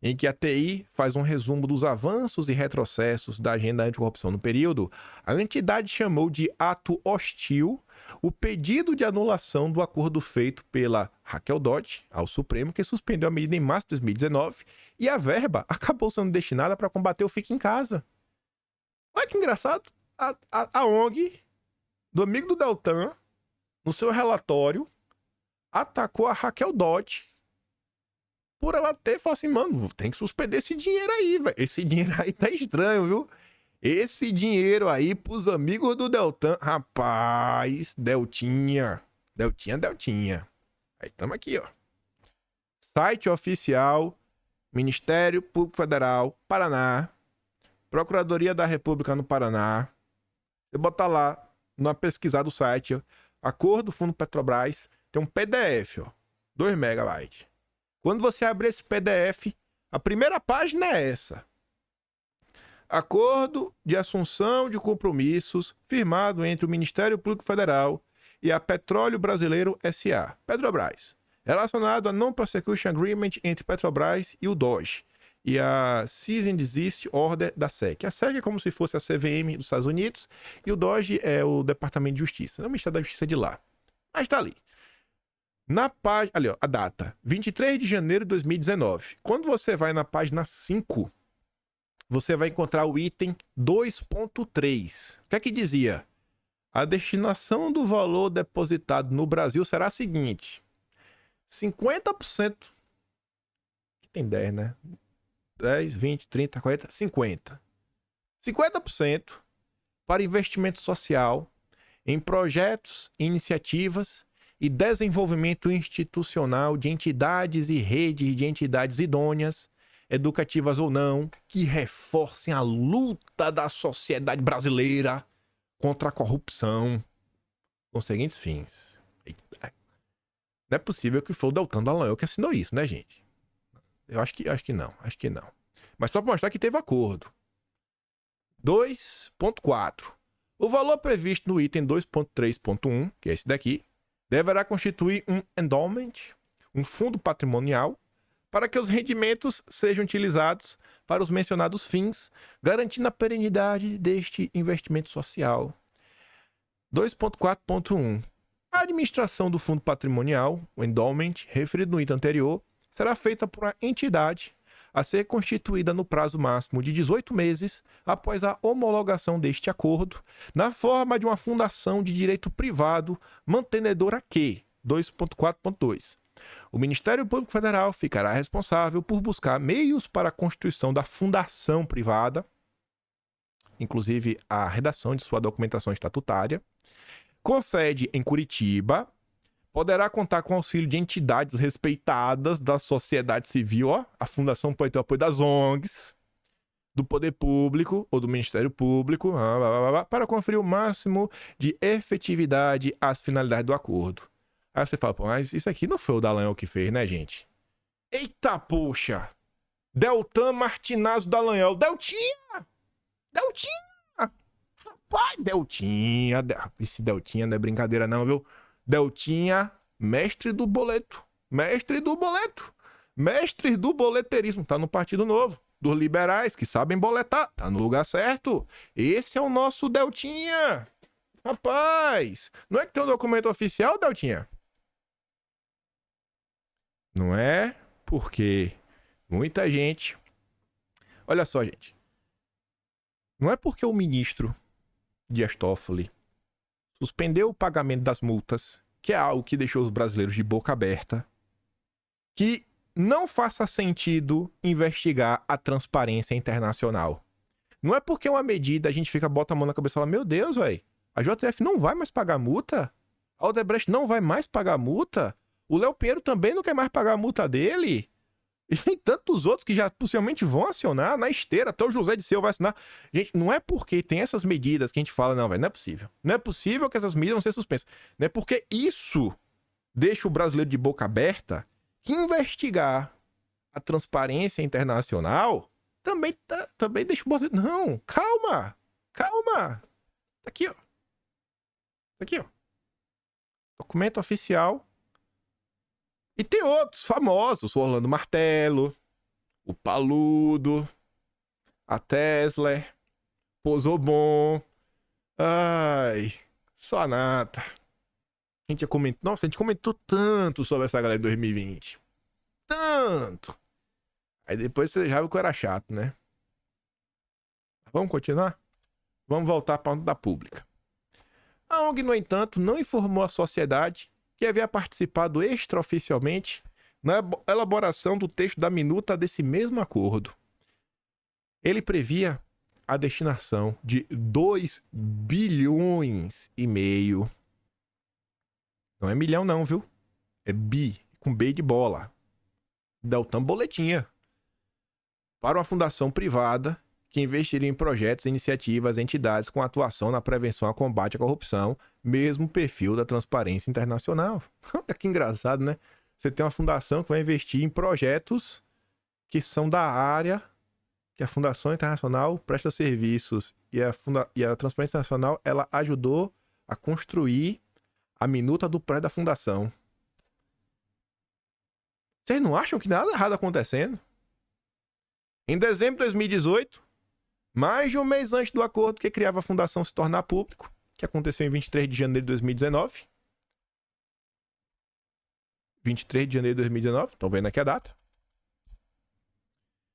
em que a TI faz um resumo dos avanços e retrocessos da agenda anticorrupção no período. A entidade chamou de ato hostil o pedido de anulação do acordo feito pela Raquel Dodge ao Supremo, que suspendeu a medida em março de 2019, e a verba acabou sendo destinada para combater o Fique em Casa. Olha que engraçado. A ONG do amigo do Deltan, no seu relatório, atacou a Raquel Dodge por ela ter falado assim, mano, tem que suspender esse dinheiro aí, velho. Esse dinheiro aí tá estranho, viu? Esse dinheiro aí pros amigos do Deltan. Rapaz, Deltinha. Aí tamo aqui, ó. Site oficial, Ministério Público Federal, Paraná. Procuradoria da República no Paraná. Você bota lá, numa pesquisada do site, ó, Acordo do Fundo Petrobras, tem um PDF, ó, 2 megabytes. Quando você abrir esse PDF, a primeira página é essa. Acordo de assunção de compromissos firmado entre o Ministério Público Federal e a Petróleo Brasileiro S.A., Petrobras, relacionado a Non-Prosecution Agreement entre Petrobras e o DOGE, e a Cease and Desist Order da SEC. A SEC é como se fosse a CVM dos Estados Unidos e o DOGE é o Departamento de Justiça, não o Ministério da Justiça de lá. Mas tá ali. Na página, ali ó, a data, 23 de janeiro de 2019. Quando você vai na página 5, você vai encontrar o item 2.3. O que é que dizia? A destinação do valor depositado no Brasil será a seguinte: 50%, tem 10, né? 10, 20, 30, 40, 50. 50% para investimento social em projetos, iniciativas e desenvolvimento institucional de entidades e redes de entidades idôneas, educativas ou não, que reforcem a luta da sociedade brasileira contra a corrupção, com os seguintes fins. Eita. Não é possível que foi o Deltan Dallagnol que assinou isso, né, gente? Eu acho que não. Mas só para mostrar que teve acordo. 2.4. O valor previsto no item 2.3.1, que é esse daqui, deverá constituir um endowment, um fundo patrimonial, para que os rendimentos sejam utilizados para os mencionados fins, garantindo a perenidade deste investimento social. 2.4.1. A administração do fundo patrimonial, o endowment, referido no item anterior, será feita por uma entidade a ser constituída no prazo máximo de 18 meses após a homologação deste acordo, na forma de uma fundação de direito privado mantenedora que, 2.4.2, o Ministério Público Federal ficará responsável por buscar meios para a constituição da fundação privada, inclusive a redação de sua documentação estatutária, com sede em Curitiba, poderá contar com auxílio de entidades respeitadas da sociedade civil, ó, a fundação pode ter o apoio das ONGs, do poder público ou do Ministério Público, para conferir o máximo de efetividade às finalidades do acordo. Aí você fala, pô, mas isso aqui não foi o Dallagnol que fez, né, gente? Eita, poxa! Deltan Martinazzo Dallagnol. Deltinha! Rapaz, Deltinha! Esse Deltinha não é brincadeira não, viu? Deltinha, mestre do boleto. Mestres do boleteirismo. Tá no Partido Novo. Dos liberais que sabem boletar. Tá no lugar certo. Esse é o nosso Deltinha. Rapaz, não é que tem um documento oficial, Deltinha? Não é? Porque muita gente... Olha só, gente. Não é porque o ministro Dias Toffoli suspendeu o pagamento das multas, que é algo que deixou os brasileiros de boca aberta, que não faça sentido investigar a transparência internacional. Não é porque é uma medida, a gente bota a mão na cabeça e fala, meu Deus, velho, a JF não vai mais pagar multa? A Odebrecht não vai mais pagar multa? O Léo Pinheiro também não quer mais pagar a multa dele? E tem tantos outros que já possivelmente vão acionar na esteira, até o José Disseu vai assinar. Gente, não é porque tem essas medidas que a gente fala, não, velho, não é possível. Não é possível que essas medidas vão ser suspensas. Não é porque isso deixa o brasileiro de boca aberta que investigar a transparência internacional também deixa o brasileiro... Não, calma. Tá aqui, ó. documento oficial. E tem outros famosos, o Orlando Martello, o Paludo, a Tesla, Pozobon. Ai, só a nata. Nossa, a gente comentou tanto sobre essa galera de 2020. Tanto. Aí depois você já viu que eu era chato, né? Vamos continuar? Vamos voltar para a da pública. A ONG, no entanto, não informou a sociedade que havia participado extraoficialmente na elaboração do texto da minuta desse mesmo acordo. Ele previa a destinação de 2 bilhões e meio. Não é milhão não, viu? É bi, com B de bola. Deltan Boletinha. Para uma fundação privada que investiria em projetos, iniciativas, entidades com atuação na prevenção a combate à corrupção, mesmo perfil da Transparência Internacional. Olha que engraçado, né? Você tem uma fundação que vai investir em projetos que são da área que a Fundação Internacional presta serviços e a Transparência Internacional, ela ajudou a construir a minuta do prédio da fundação. Vocês não acham que nada errado acontecendo? Em dezembro de 2018, mais de um mês antes do acordo que criava a fundação se tornar público, que aconteceu em 23 de janeiro de 2019. 23 de janeiro de 2019, estão vendo aqui a data.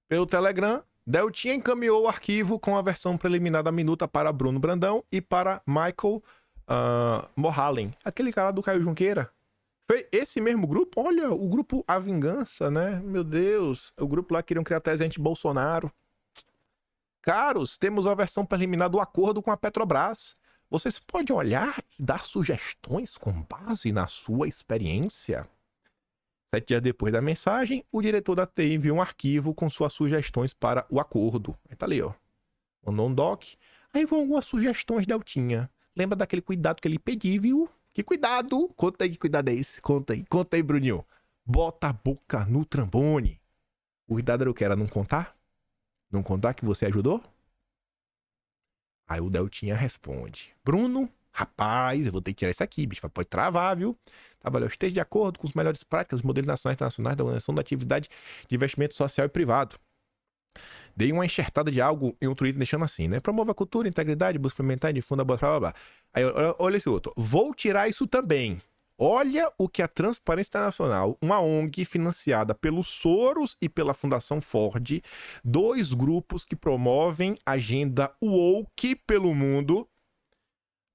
Pelo Telegram, Deltinha encaminhou o arquivo com a versão preliminar da minuta para Bruno Brandão e para Michael Mohalen, aquele cara do Caio Junqueira. Foi esse mesmo grupo? Olha, o grupo A Vingança, né? Meu Deus, o grupo lá queriam criar presidente Bolsonaro. Caros, temos a versão preliminar do acordo com a Petrobras. Vocês podem olhar e dar sugestões com base na sua experiência. 7 dias depois da mensagem, o diretor da TI enviou um arquivo com suas sugestões para o acordo. Aí tá ali, ó. Mandou um doc. Aí vão algumas sugestões, Deltinha. Lembra daquele cuidado que ele pediu, viu? Que cuidado! Conta aí que cuidado é esse. Conta aí, Bruninho. Bota a boca no trombone. O cuidado era o que? Era não contar? Não contar que você ajudou? Aí o Deltinha responde. Bruno, rapaz, eu vou ter que tirar isso aqui, bicho. Pode travar, viu? Trabalhou, esteja de acordo com as melhores práticas, modelos nacionais e internacionais da organização da atividade de investimento social e privado. Dei uma enxertada de algo em outro item deixando assim, né? Promova a cultura, integridade, busca implementar e difunda, blá, blá, blá. Aí olha esse outro. Vou tirar isso também. Olha o que a Transparência Internacional, uma ONG financiada pelo Soros e pela Fundação Ford, 2 grupos que promovem agenda woke pelo mundo.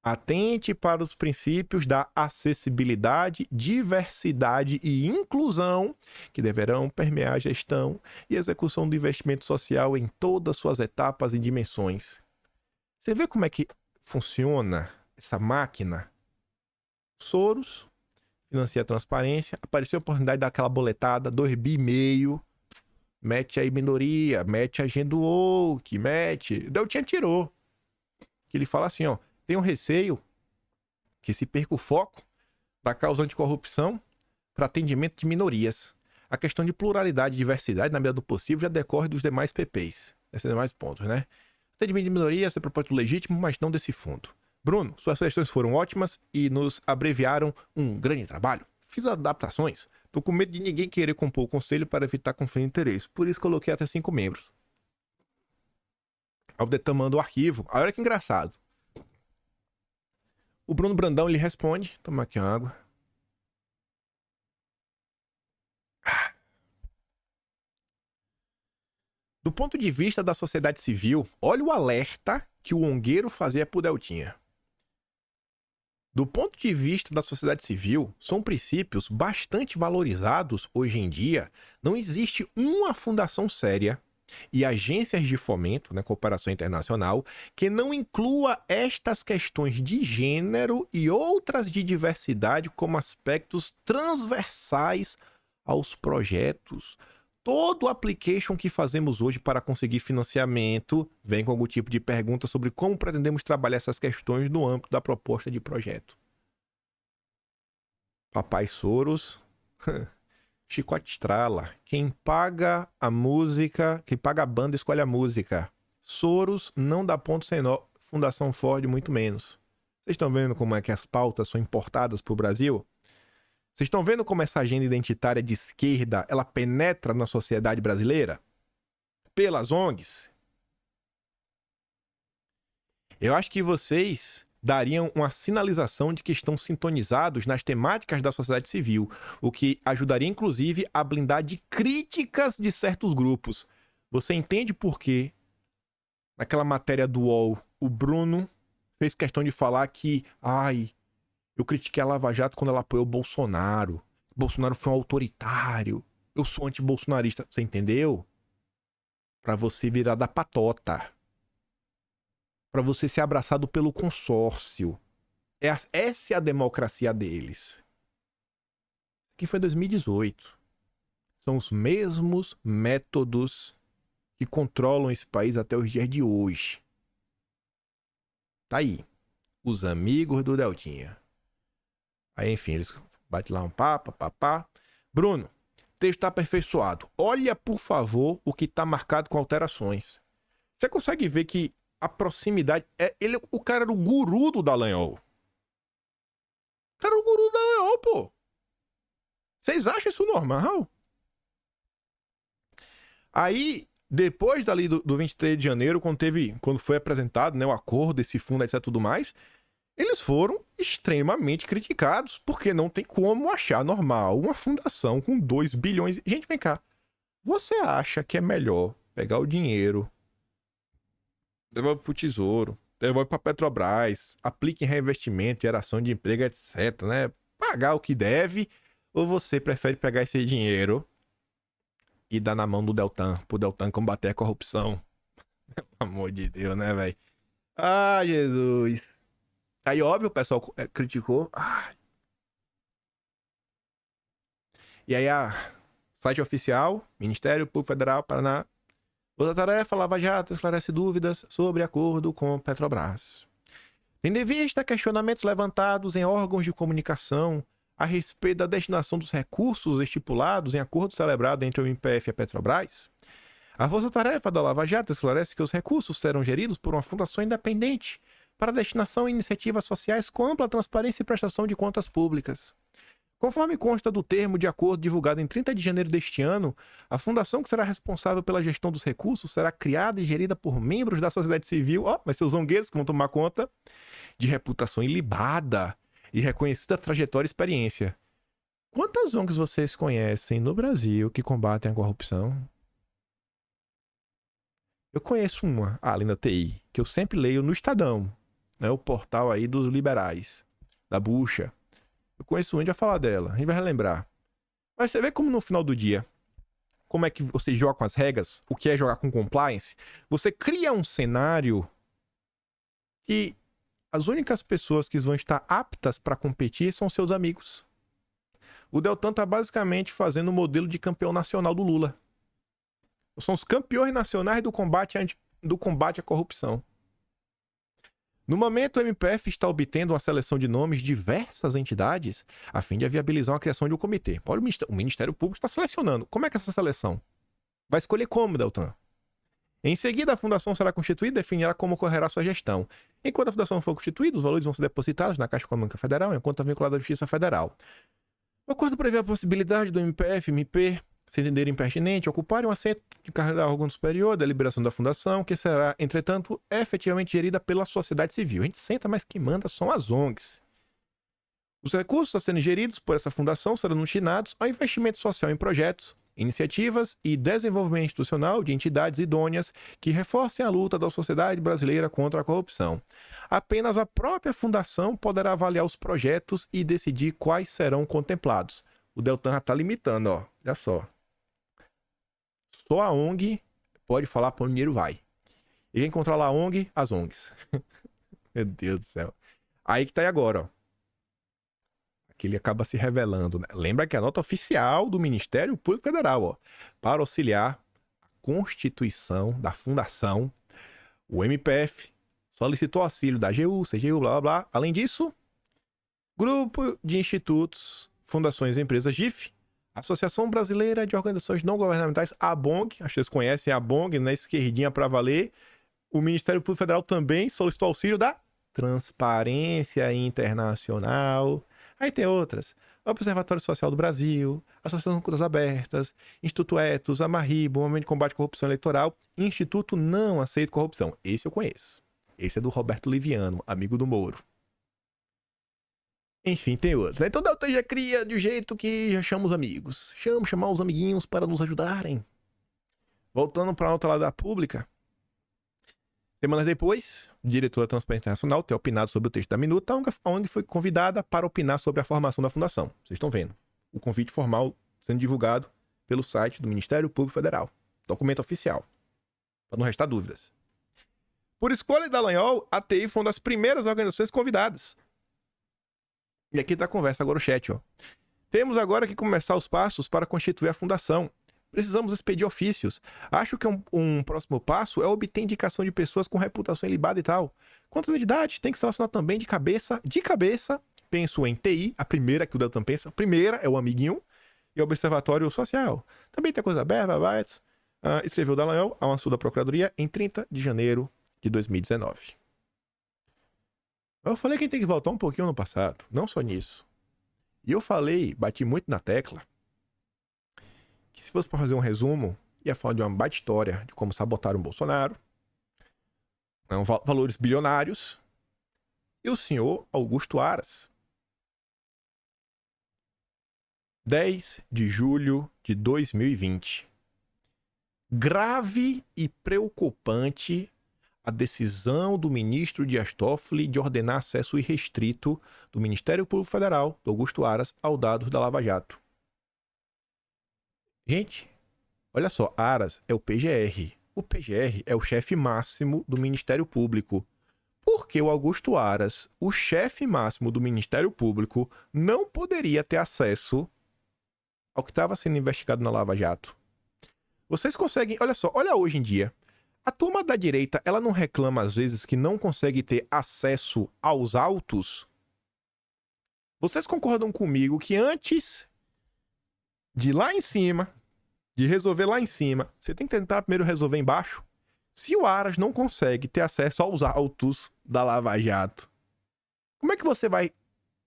Atente para os princípios da acessibilidade, diversidade e inclusão que deverão permear a gestão e execução do investimento social em todas suas etapas e dimensões. Você vê como é que funciona essa máquina? Soros financia a transparência, apareceu a oportunidade daquela boletada, 2,5 bi, mete aí minoria, mete agenda woke, mete... Deltinha tirou. Que ele fala assim, ó, tem um receio que se perca o foco da causa anticorrupção para atendimento de minorias. A questão de pluralidade e diversidade, na medida do possível, já decorre dos demais PPs. Esses demais pontos, né? Atendimento de minorias é propósito legítimo, mas não desse fundo. Bruno, suas sugestões foram ótimas e nos abreviaram um grande trabalho. Fiz adaptações. Tô com medo de ninguém querer compor o conselho para evitar conflito de interesse. Por isso coloquei até 5 membros. Ao detamando o arquivo. Olha que engraçado. O Bruno Brandão, ele responde. Toma aqui uma água. Do ponto de vista da sociedade civil, olha o alerta que o ongueiro fazia pro Deltinha. Do ponto de vista da sociedade civil, são princípios bastante valorizados hoje em dia. Não existe uma fundação séria e agências de fomento, né, cooperação internacional, que não inclua estas questões de gênero e outras de diversidade como aspectos transversais aos projetos. Todo application que fazemos hoje para conseguir financiamento vem com algum tipo de pergunta sobre como pretendemos trabalhar essas questões no âmbito da proposta de projeto. Papai Soros... Chicote estrala. Quem paga a música, quem paga a banda escolhe a música. Soros não dá ponto sem nó. Fundação Ford, muito menos. Vocês estão vendo como é que as pautas são importadas para o Brasil? Vocês estão vendo como essa agenda identitária de esquerda, ela penetra na sociedade brasileira? Pelas ONGs? Eu acho que vocês dariam uma sinalização de que estão sintonizados nas temáticas da sociedade civil, o que ajudaria, inclusive, a blindar de críticas de certos grupos. Você entende por que, naquela matéria do UOL, o Bruno fez questão de falar que, eu critiquei a Lava Jato quando ela apoiou o Bolsonaro. Bolsonaro foi um autoritário. Eu sou antibolsonarista. Você entendeu? Pra você virar da patota. Pra você ser abraçado pelo consórcio. Essa é a democracia deles. Que foi 2018. São os mesmos métodos que controlam esse país até os dias de hoje. Tá aí. Os amigos do Deltinha. Aí, enfim, eles batem lá um papo, papá. Bruno, o texto está aperfeiçoado. Olha, por favor, o que está marcado com alterações. Você consegue ver que a proximidade... o cara era o guru do Dallagnol. O cara era o guru do Dallagnol, pô. Vocês acham isso normal? Aí, depois dali do 23 de janeiro, quando foi apresentado, né, o acordo, esse fundo, etc, tudo mais, eles foram extremamente criticados, porque não tem como achar normal uma fundação com 2 bilhões... Gente, vem cá. Você acha que é melhor pegar o dinheiro, devolve pro Tesouro, devolve pra Petrobras, aplique em reinvestimento, geração de emprego, etc, né? Pagar o que deve, ou você prefere pegar esse dinheiro e dar na mão do Deltan, pro Deltan combater a corrupção? Pelo amor de Deus, né, velho? Ah, Jesus. Aí, óbvio, o pessoal criticou. E aí, site oficial, Ministério Público Federal, Paraná. Outra tarefa, Lava Jato esclarece dúvidas sobre acordo com Petrobras. Tendo em vista questionamentos levantados em órgãos de comunicação a respeito da destinação dos recursos estipulados em acordo celebrado entre o MPF e a Petrobras, a força-tarefa da Lava Jato esclarece que os recursos serão geridos por uma fundação independente para destinação a iniciativas sociais com ampla transparência e prestação de contas públicas. Conforme consta do termo de acordo divulgado em 30 de janeiro deste ano, a fundação que será responsável pela gestão dos recursos será criada e gerida por membros da sociedade civil, vai ser os zongueiros que vão tomar conta, de reputação ilibada e reconhecida trajetória e experiência. Quantas ONGs vocês conhecem no Brasil que combatem a corrupção? Eu conheço uma, ali na TI, que eu sempre leio no Estadão, né, o portal aí dos liberais, da bucha. Eu conheço uma, a gente vai falar dela, a gente vai relembrar. Mas você vê como no final do dia, como é que você joga com as regras, o que é jogar com compliance, você cria um cenário que as únicas pessoas que vão estar aptas para competir são seus amigos. O Deltan tá basicamente fazendo o modelo de campeão nacional do Lula. São os campeões nacionais do combate à corrupção. No momento, o MPF está obtendo uma seleção de nomes de diversas entidades a fim de viabilizar a criação de um comitê. Olha, o Ministério Público está selecionando. Como é que é essa seleção? Vai escolher como, Deltan? Em seguida, a fundação será constituída e definirá como ocorrerá sua gestão. Enquanto a fundação for constituída, os valores vão ser depositados na Caixa Econômica Federal, enquanto vinculada à Justiça Federal. O acordo prevê a possibilidade do MPF, MP, se entenderem pertinente, ocuparem um assento de cargo da órgão superior da deliberação da fundação, que será, entretanto, efetivamente gerida pela sociedade civil. A gente senta, mas quem manda são as ONGs. Os recursos a serem geridos por essa fundação serão destinados ao investimento social em projetos, iniciativas e desenvolvimento institucional de entidades idôneas que reforcem a luta da sociedade brasileira contra a corrupção. Apenas a própria fundação poderá avaliar os projetos e decidir quais serão contemplados. O Deltan já está limitando, olha só. Só a ONG pode falar para onde o dinheiro vai. E quem controla a ONG? As ONGs. Meu Deus do céu. Aí que tá aí agora, ó. Que ele acaba se revelando, né? Lembra que a nota oficial do Ministério Público Federal, ó, para auxiliar a constituição da fundação, o MPF solicitou auxílio da AGU, CGU, blá blá blá. Além disso, grupo de institutos, fundações e empresas GIF, Associação Brasileira de Organizações Não Governamentais, a ABONG, acho que vocês conhecem a ABONG, na esquerdinha para valer. O Ministério Público Federal também solicitou auxílio da Transparência Internacional. Aí tem outras. Observatório Social do Brasil, Associação de Contas Abertas, Instituto Etos, Amarribo, Movimento de Combate à Corrupção Eleitoral, Instituto Não Aceito Corrupção. Esse eu conheço. Esse é do Roberto Liviano, amigo do Moro. Enfim, tem outros. Então, Deltan já cria de um jeito que já chama os amigos. Chamar os amiguinhos para nos ajudarem. Voltando para a outra lado da pública. Semanas depois, o diretor da Transparência Internacional tem opinado sobre o texto da minuta, a ONG foi convidada para opinar sobre a formação da fundação. Vocês estão vendo. O convite formal sendo divulgado pelo site do Ministério Público Federal. Documento oficial. Para não restar dúvidas. Por escolha da Dallagnol, a TI foi uma das primeiras organizações convidadas. E aqui está a conversa, agora o chat, ó. Temos agora que começar os passos para constituir a fundação. Precisamos expedir ofícios. Acho que um próximo passo é obter indicação de pessoas com reputação ilibada e tal. Quantas entidades? Tem que se relacionar também de cabeça. Penso em TI, a primeira que o Deltan pensa. A primeira é o amiguinho e o Observatório Social. Também tem a coisa aberta, escreveu Dallagnol a uma sua da Procuradoria em 30 de janeiro de 2019. Eu falei que tem que voltar um pouquinho no passado, não só nisso. E eu bati muito na tecla, que se fosse para fazer um resumo, ia falar de uma baita história de como sabotaram o Bolsonaro, valores bilionários, e o senhor Augusto Aras. 10 de julho de 2020. Grave e preocupante a decisão do ministro Dias Toffoli de ordenar acesso irrestrito do Ministério Público Federal, do Augusto Aras, ao dados da Lava Jato. Gente, olha só, Aras é o PGR. O PGR é o chefe máximo do Ministério Público. Por que o Augusto Aras, o chefe máximo do Ministério Público, não poderia ter acesso ao que estava sendo investigado na Lava Jato? Vocês conseguem... Olha só, olha hoje em dia. A turma da direita, ela não reclama às vezes que não consegue ter acesso aos autos? Vocês concordam comigo que antes de ir lá em cima, de resolver lá em cima, você tem que tentar primeiro resolver embaixo? Se o Aras não consegue ter acesso aos autos da Lava Jato, como é que você vai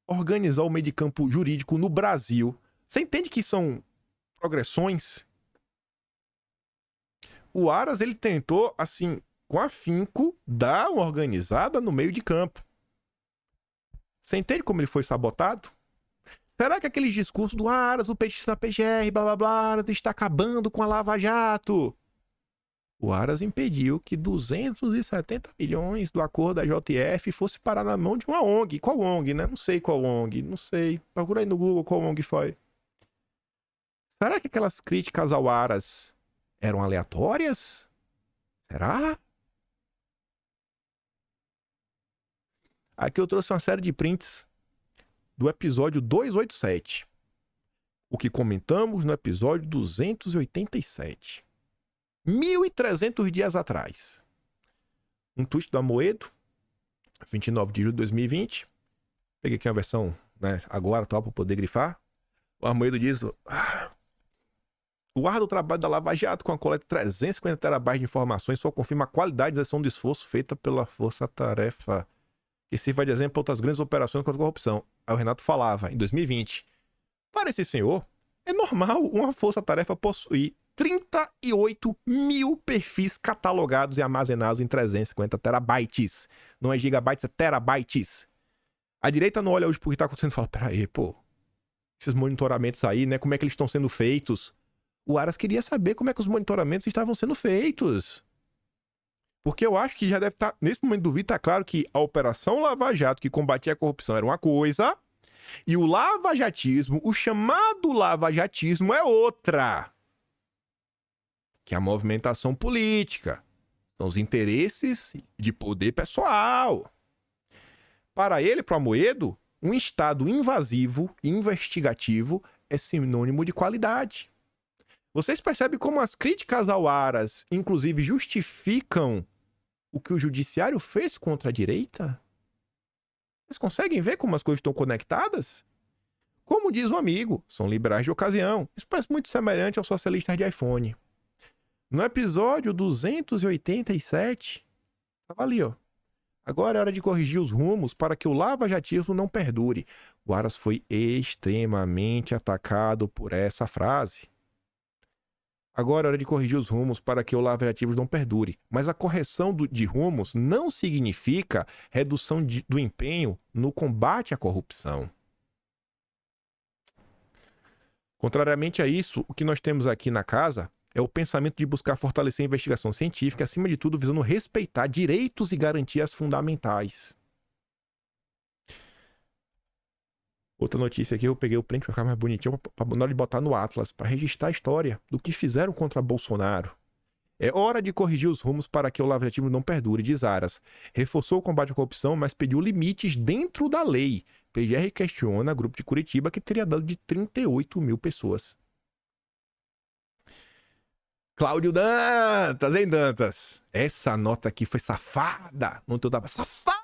organizar o meio de campo jurídico no Brasil? Você entende que são progressões? O Aras, ele tentou, assim, com afinco, dar uma organizada no meio de campo. Você entende como ele foi sabotado? Será que aquele discurso do Aras, o petista da PGR, blá blá blá, Aras está acabando com a Lava Jato? O Aras impediu que 270 milhões do acordo da JF fosse parar na mão de uma ONG. Qual ONG, né? Não sei qual ONG, não sei. Procura aí no Google qual ONG foi. Será que aquelas críticas ao Aras eram aleatórias? Será? Aqui eu trouxe uma série de prints do episódio 287. O que comentamos no episódio 287. 1.300 dias atrás. Um tweet do Amoedo, 29 de julho de 2020. Peguei aqui uma versão, né, agora, atual, para poder grifar. O Amoedo diz... O árduo trabalho da Lava Jato com a coleta de 350 terabytes de informações só confirma a qualidade da ação do esforço feita pela força-tarefa, que sirva de exemplo para outras grandes operações contra a corrupção. Aí o Renato falava, em 2020, para esse senhor, é normal uma força-tarefa possuir 38 mil perfis catalogados e armazenados em 350 terabytes. Não é gigabytes, é terabytes. A direita não olha hoje porque está acontecendo e fala, peraí, pô, esses monitoramentos aí, né, como é que eles estão sendo feitos? O Aras queria saber como é que os monitoramentos estavam sendo feitos. Porque eu acho que já deve estar, nesse momento do vídeo, tá claro que a Operação Lava Jato, que combatia a corrupção, era uma coisa, e o lavajatismo, o chamado lavajatismo, é outra. Que é a movimentação política. São os interesses de poder pessoal. Para ele, para o Amoedo, um Estado invasivo e investigativo é sinônimo de qualidade. Vocês percebem como as críticas ao Aras, inclusive, justificam o que o judiciário fez contra a direita? Vocês conseguem ver como as coisas estão conectadas? Como diz um amigo, são liberais de ocasião. Isso parece muito semelhante aos socialistas de iPhone. No episódio 287, estava ali, ó. Agora é hora de corrigir os rumos para que o lava-jatismo não perdure. O Aras foi extremamente atacado por essa frase. Agora é hora de corrigir os rumos para que o lava-jatismo não perdure. Mas a correção de rumos não significa redução do empenho no combate à corrupção. Contrariamente a isso, o que nós temos aqui na casa é o pensamento de buscar fortalecer a investigação científica, acima de tudo visando respeitar direitos e garantias fundamentais. Outra notícia aqui, eu peguei o print para ficar mais bonitinho, para na hora de botar no Atlas, para registrar a história do que fizeram contra Bolsonaro. É hora de corrigir os rumos para que o lava-jatismo não perdure, diz Aras. Reforçou o combate à corrupção, mas pediu limites dentro da lei. PGR questiona grupo de Curitiba que teria dado de 38 mil pessoas. Cláudio Dantas, hein, Dantas? Essa nota aqui foi safada. Não tô dava safada!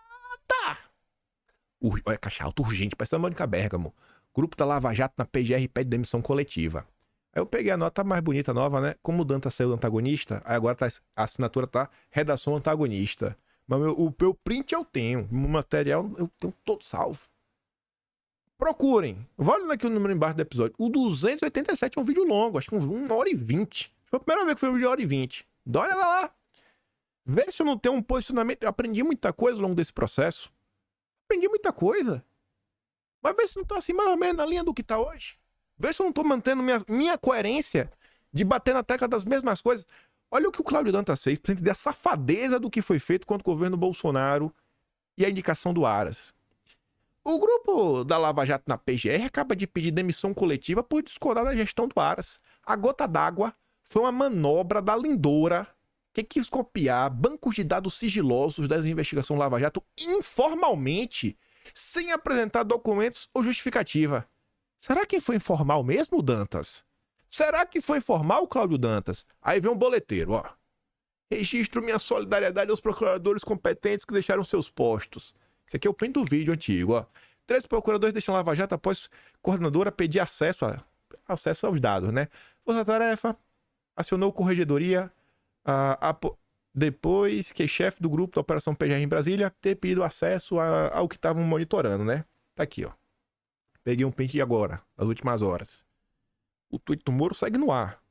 Olha, caixa alta, urgente, parece uma Mônica Bergamo. Grupo da Lava Jato na PGR pede demissão coletiva. Aí eu peguei a nota mais bonita, nova, né? Como o Dantas saiu do antagonista, aí agora tá, a assinatura tá redação antagonista. Mas o meu print eu tenho, o material eu tenho todo salvo. Procurem. Vou olhando aqui o número embaixo do episódio. O 287 é um vídeo longo, acho que 1h20. Foi a primeira vez que foi um vídeo de 1h20. Dá uma olhada lá. Vê se eu não tenho um posicionamento. Eu aprendi muita coisa ao longo desse processo. Aprendi muita coisa. Mas vê se não tô assim mais ou menos na linha do que tá hoje. Vê se eu não tô mantendo minha coerência de bater na tecla das mesmas coisas. Olha o que o Cláudio Dantas fez pra entender a safadeza do que foi feito contra o governo Bolsonaro e a indicação do Aras. O grupo da Lava Jato na PGR acaba de pedir demissão coletiva por discordar da gestão do Aras. A gota d'água foi uma manobra da Lindora que quis copiar bancos de dados sigilosos da investigação Lava Jato informalmente, sem apresentar documentos ou justificativa. Será que foi informal mesmo, Dantas? Será que foi informal, Cláudio Dantas? Aí vem um boleteiro, ó. Registro minha solidariedade aos procuradores competentes que deixaram seus postos. Esse aqui é o print do vídeo antigo, ó. 3 procuradores deixam Lava Jato após coordenadora pedir acesso aos dados, né? Força Tarefa acionou corregedoria depois que chefe do grupo da Operação PGR em Brasília ter pedido acesso ao que estavam monitorando, né? Tá aqui, ó. Peguei um print agora, nas últimas horas. O tweet do Moro segue no ar.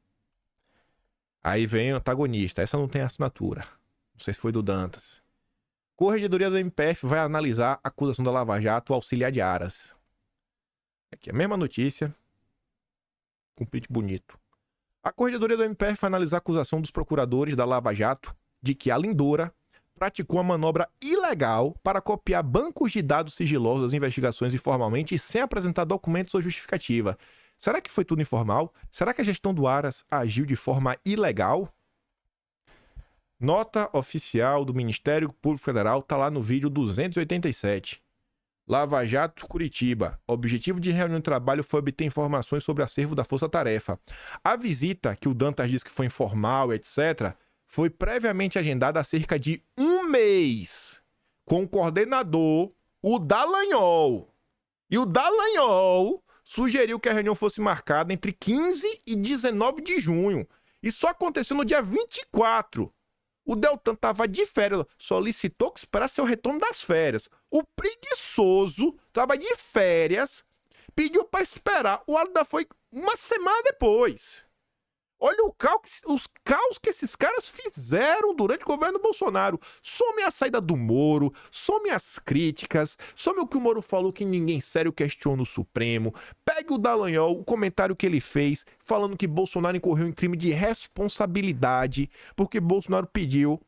Aí vem o antagonista. Essa não tem assinatura. Não sei se foi do Dantas. Corregedoria do MPF vai analisar a acusação da Lava Jato ao auxiliar de Aras. Aqui a mesma notícia. Com um print bonito. A Corregedoria do MPF vai analisar a acusação dos procuradores da Lava Jato de que a Lindora praticou uma manobra ilegal para copiar bancos de dados sigilosos das investigações informalmente e sem apresentar documentos ou justificativa. Será que foi tudo informal? Será que a gestão do Aras agiu de forma ilegal? Nota oficial do Ministério Público Federal está lá no vídeo 287. Lava Jato, Curitiba. Objetivo de reunião de trabalho foi obter informações sobre o acervo da Força Tarefa. A visita, que o Dantas diz que foi informal, etc., foi previamente agendada há cerca de um mês com o coordenador, o Dallagnol. E o Dallagnol sugeriu que a reunião fosse marcada entre 15 e 19 de junho. E só aconteceu no dia 24. O Deltan estava de férias, solicitou que esperasse seu retorno das férias. O preguiçoso estava de férias, pediu para esperar. O Alda foi uma semana depois. Olha os caos que esses caras fizeram durante o governo Bolsonaro. Some a saída do Moro, some as críticas, some o que o Moro falou que ninguém sério questiona o Supremo. Pegue o Dallagnol, o comentário que ele fez, falando que Bolsonaro incorreu em crime de responsabilidade, porque Bolsonaro pediu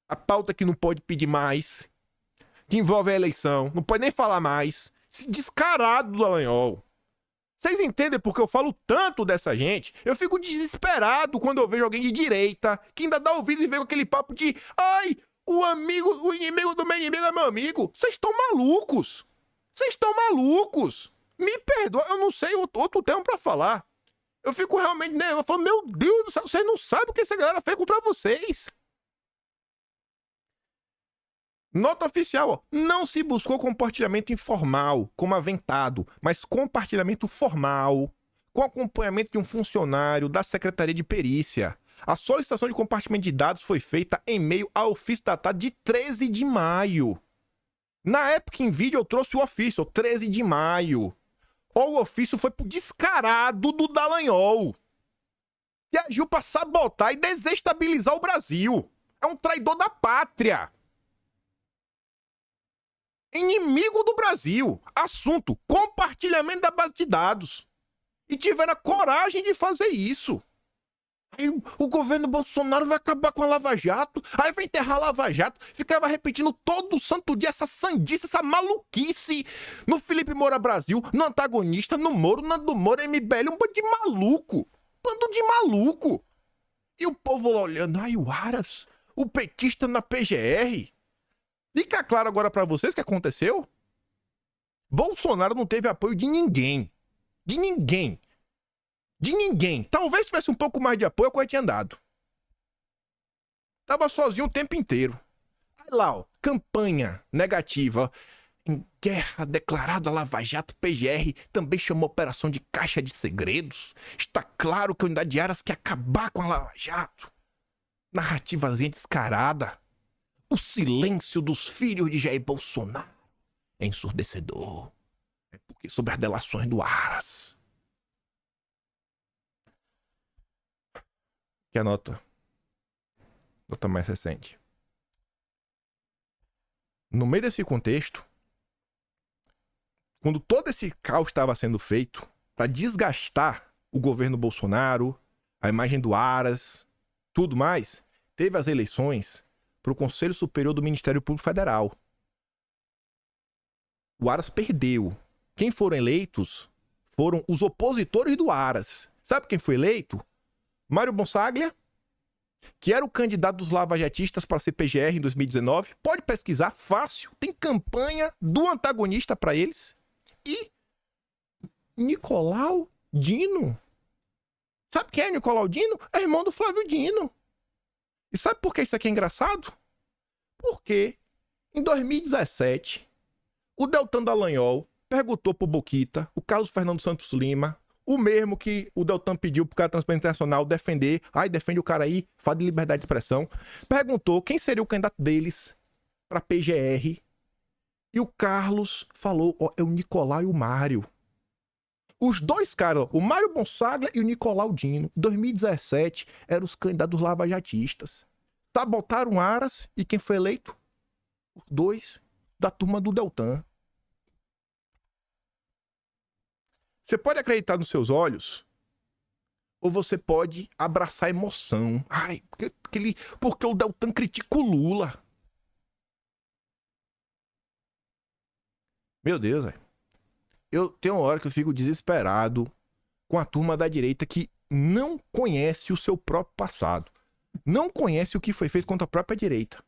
a pauta que não pode pedir mais, que envolve a eleição, não pode nem falar mais. Esse descarado do Dallagnol. Vocês entendem porque eu falo tanto dessa gente? Eu fico desesperado quando eu vejo alguém de direita que ainda dá ouvido e vem com aquele papo de ai, o inimigo do meu inimigo é meu amigo. Vocês estão malucos. Vocês estão malucos. Me perdoa, eu não sei outro termo pra falar. Eu fico realmente, né? Eu falo, meu Deus do céu, vocês não sabem o que essa galera fez contra vocês. Nota oficial, ó. Não se buscou compartilhamento informal, como aventado, mas compartilhamento formal, com acompanhamento de um funcionário da Secretaria de Perícia. A solicitação de compartilhamento de dados foi feita em meio ao ofício datado de 13 de maio. Na época em vídeo eu trouxe o ofício, 13 de maio. O ofício foi pro descarado do Dallagnol, que agiu para sabotar e desestabilizar o Brasil. É um traidor da pátria. Inimigo do Brasil. Assunto: compartilhamento da base de dados. E tiveram a coragem de fazer isso. Aí o governo Bolsonaro vai acabar com a Lava Jato, aí vai enterrar a Lava Jato, ficava repetindo todo santo dia essa sandice, essa maluquice no Felipe Moura Brasil, no antagonista, no Moro, no do Moro, MBL, um bando de maluco. Bando de maluco. E o povo lá olhando, ai, o Aras, o petista na PGR. Fica claro agora pra vocês o que aconteceu? Bolsonaro não teve apoio de ninguém. De ninguém. De ninguém. Talvez tivesse um pouco mais de apoio, a coisa tinha andado. Tava sozinho o tempo inteiro. Aí lá, ó, campanha negativa. Em guerra declarada, Lava Jato, PGR também chamou operação de caixa de segredos. Está claro que a unidade de Aras quer acabar com a Lava Jato. Narrativazinha descarada. O silêncio dos filhos de Jair Bolsonaro é ensurdecedor. É porque sobre as delações do Aras. Que a nota mais recente. No meio desse contexto, quando todo esse caos estava sendo feito para desgastar o governo Bolsonaro, a imagem do Aras, tudo mais, teve as eleições para o Conselho Superior do Ministério Público Federal. O Aras perdeu. Quem foram eleitos foram os opositores do Aras. Sabe quem foi eleito? Mário Bonsaglia, que era o candidato dos lavajatistas para a CPGR em 2019. Pode pesquisar, fácil. Tem campanha do antagonista para eles. E Nicolau Dino. Sabe quem é Nicolau Dino? É irmão do Flávio Dino. E sabe por que isso aqui é engraçado? Porque em 2017, o Deltan Dallagnol perguntou pro Boquita, o Carlos Fernando Santos Lima, o mesmo que o Deltan pediu pro cara da Transparência Internacional defender. Ai, defende o cara aí, fala de liberdade de expressão. Perguntou quem seria o candidato deles pra PGR. E o Carlos falou, ó, é o Nicolau e o Mário. Os dois caras, o Mário Bonsaglia e o Nicolau Dino, em 2017, eram os candidatos lavajatistas. Sabotaram Aras e quem foi eleito? Os dois da turma do Deltan. Você pode acreditar nos seus olhos, ou você pode abraçar a emoção. Ai, porque o Deltan critica o Lula. Meu Deus, velho. Eu tenho uma hora que eu fico desesperado com a turma da direita que não conhece o seu próprio passado. Não conhece o que foi feito contra a própria direita.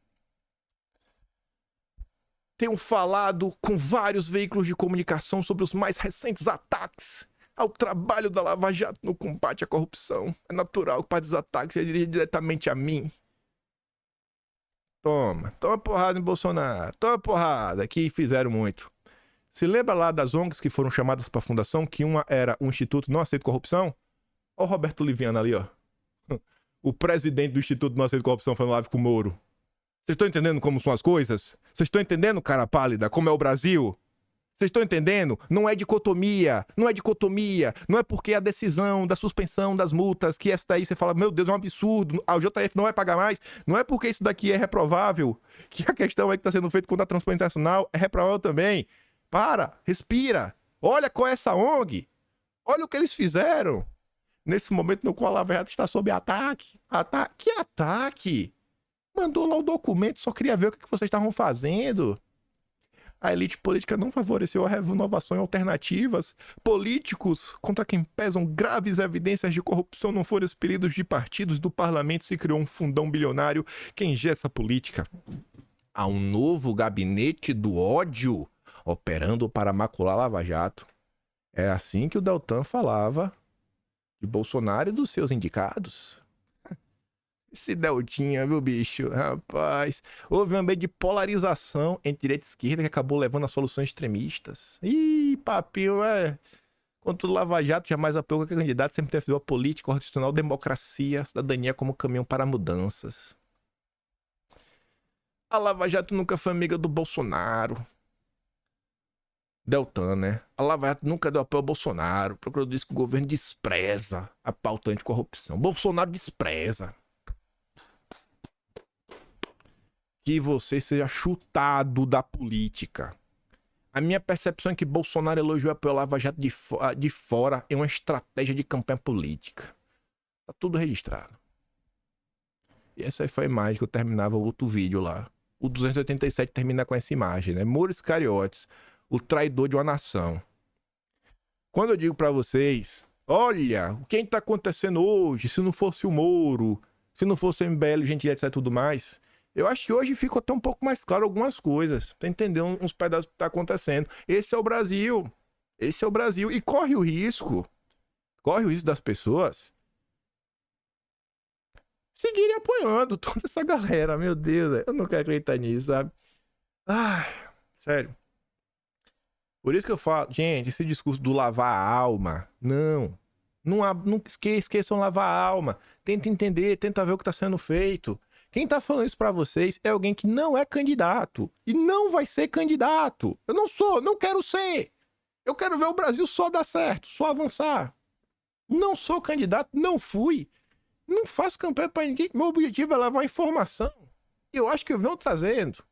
Tenho falado com vários veículos de comunicação sobre os mais recentes ataques ao trabalho da Lava Jato no combate à corrupção. É natural que para os ataques se dirigem diretamente a mim. Toma porrada em Bolsonaro. Toma porrada, que fizeram muito. Se lembra lá das ONGs que foram chamadas para a fundação, que uma era um Instituto Não Aceito Corrupção? Olha o Roberto Liviano ali, ó. O presidente do Instituto Não Aceito Corrupção falando live com o Moro. Vocês estão entendendo como são as coisas? Vocês estão entendendo, cara pálida, como é o Brasil? Vocês estão entendendo? Não é dicotomia. Não é dicotomia. Não é porque a decisão da suspensão das multas, que essa daí você fala, meu Deus, é um absurdo. O JF não vai pagar mais. Não é porque isso daqui é reprovável, que a questão é que está sendo feita contra a Transparência Internacional é reprovável também. Para, respira. Olha qual é essa ONG. Olha o que eles fizeram. Nesse momento no qual a Lava Jato está sob ataque. Que ataque? Mandou lá o documento, só queria ver o que vocês estavam fazendo. A elite política não favoreceu a renovação e alternativas. Políticos contra quem pesam graves evidências de corrupção não foram expelidos de partidos do parlamento, se criou um fundão bilionário que engessa a política. Há um novo gabinete do ódio operando para macular Lava Jato. É assim que o Deltan falava de Bolsonaro e dos seus indicados. Esse Deltinha, viu, bicho? Rapaz, houve um ambiente de polarização entre direita e esquerda que acabou levando a soluções extremistas. Ih, papinho, Contra o Lava Jato, jamais apoiou qualquer candidato, sempre defendeu a política, constitucional, democracia, cidadania como caminho para mudanças. A Lava Jato nunca foi amiga do Bolsonaro. Deltan, né? A Lava Jato nunca deu apoio ao Bolsonaro. O procurador disse que o governo despreza a pauta anticorrupção. Bolsonaro despreza. Que você seja chutado da política. A minha percepção é que Bolsonaro elogiou apoio ao Lava Jato de fora em uma estratégia de campanha política. Tá tudo registrado. E essa aí foi a imagem que eu terminava o outro vídeo lá. O 287 termina com essa imagem, né? Moro Iscariotes, o traidor de uma nação. Quando eu digo pra vocês, olha, o que tá acontecendo hoje, se não fosse o Moro, se não fosse o MBL, Gentili, etc e tudo mais, eu acho que hoje ficou até um pouco mais claro algumas coisas, pra entender uns pedaços que tá acontecendo. Esse é o Brasil. Esse é o Brasil. E corre o risco das pessoas seguirem apoiando toda essa galera. Meu Deus, eu não quero acreditar nisso, sabe? Ai, sério. Por isso que eu falo, gente, esse discurso do lavar a alma, não esqueçam lavar a alma. Tenta entender, tenta ver o que tá sendo feito. Quem tá falando isso pra vocês é alguém que não é candidato e não vai ser candidato. Eu não sou, não quero ser. Eu quero ver o Brasil só dar certo, só avançar. Não sou candidato, não fui. Não faço campanha pra ninguém. Meu objetivo é levar informação. E eu acho que eu venho trazendo.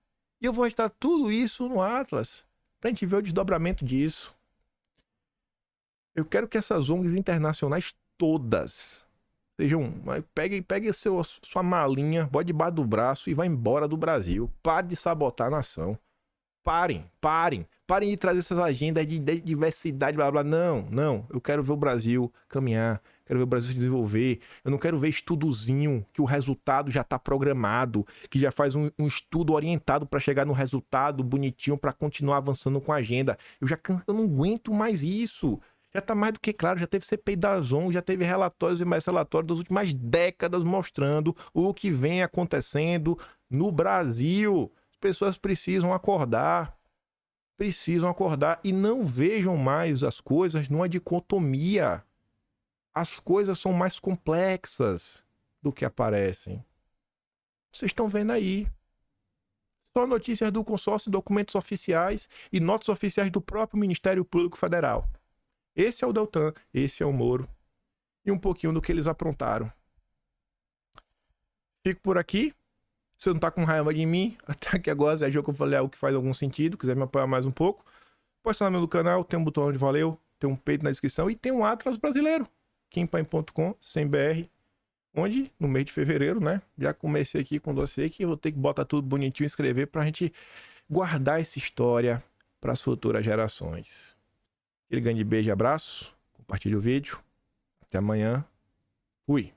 E eu vou registrar tudo isso no Atlas pra gente ver o desdobramento disso. Eu quero que essas ONGs internacionais todas sejam... Pegue sua malinha, bote debaixo do braço e vá embora do Brasil. Pare de sabotar a nação. Parem de trazer essas agendas de diversidade, blá blá. Não. Eu quero ver o Brasil caminhar. Quero ver o Brasil se desenvolver. Eu não quero ver estudozinho que o resultado já tá programado, que já faz um estudo orientado para chegar no resultado bonitinho para continuar avançando com a agenda. Eu não aguento mais isso. Já tá mais do que claro, já teve CPI da ONG, já teve relatórios e mais relatórios das últimas décadas mostrando o que vem acontecendo no Brasil. As pessoas precisam acordar e não vejam mais as coisas numa dicotomia. As coisas são mais complexas do que aparecem. Vocês estão vendo aí. Só notícias do consórcio, documentos oficiais e notas oficiais do próprio Ministério Público Federal. Esse é o Deltan, esse é o Moro. E um pouquinho do que eles aprontaram. Fico por aqui. Se você não tá com raiva de mim, até aqui agora, Zé Jô, que eu falei algo que faz algum sentido, quiser me apoiar mais um pouco, pode estar no meu canal, tem um botão de valeu, tem um peito na descrição e tem um Atlas brasileiro, kimpaim.com, sem BR, onde no mês de fevereiro, né, já comecei aqui com você que eu vou ter que botar tudo bonitinho e escrever pra gente guardar essa história para as futuras gerações. Aquele grande beijo e abraço, compartilhe o vídeo, até amanhã, fui!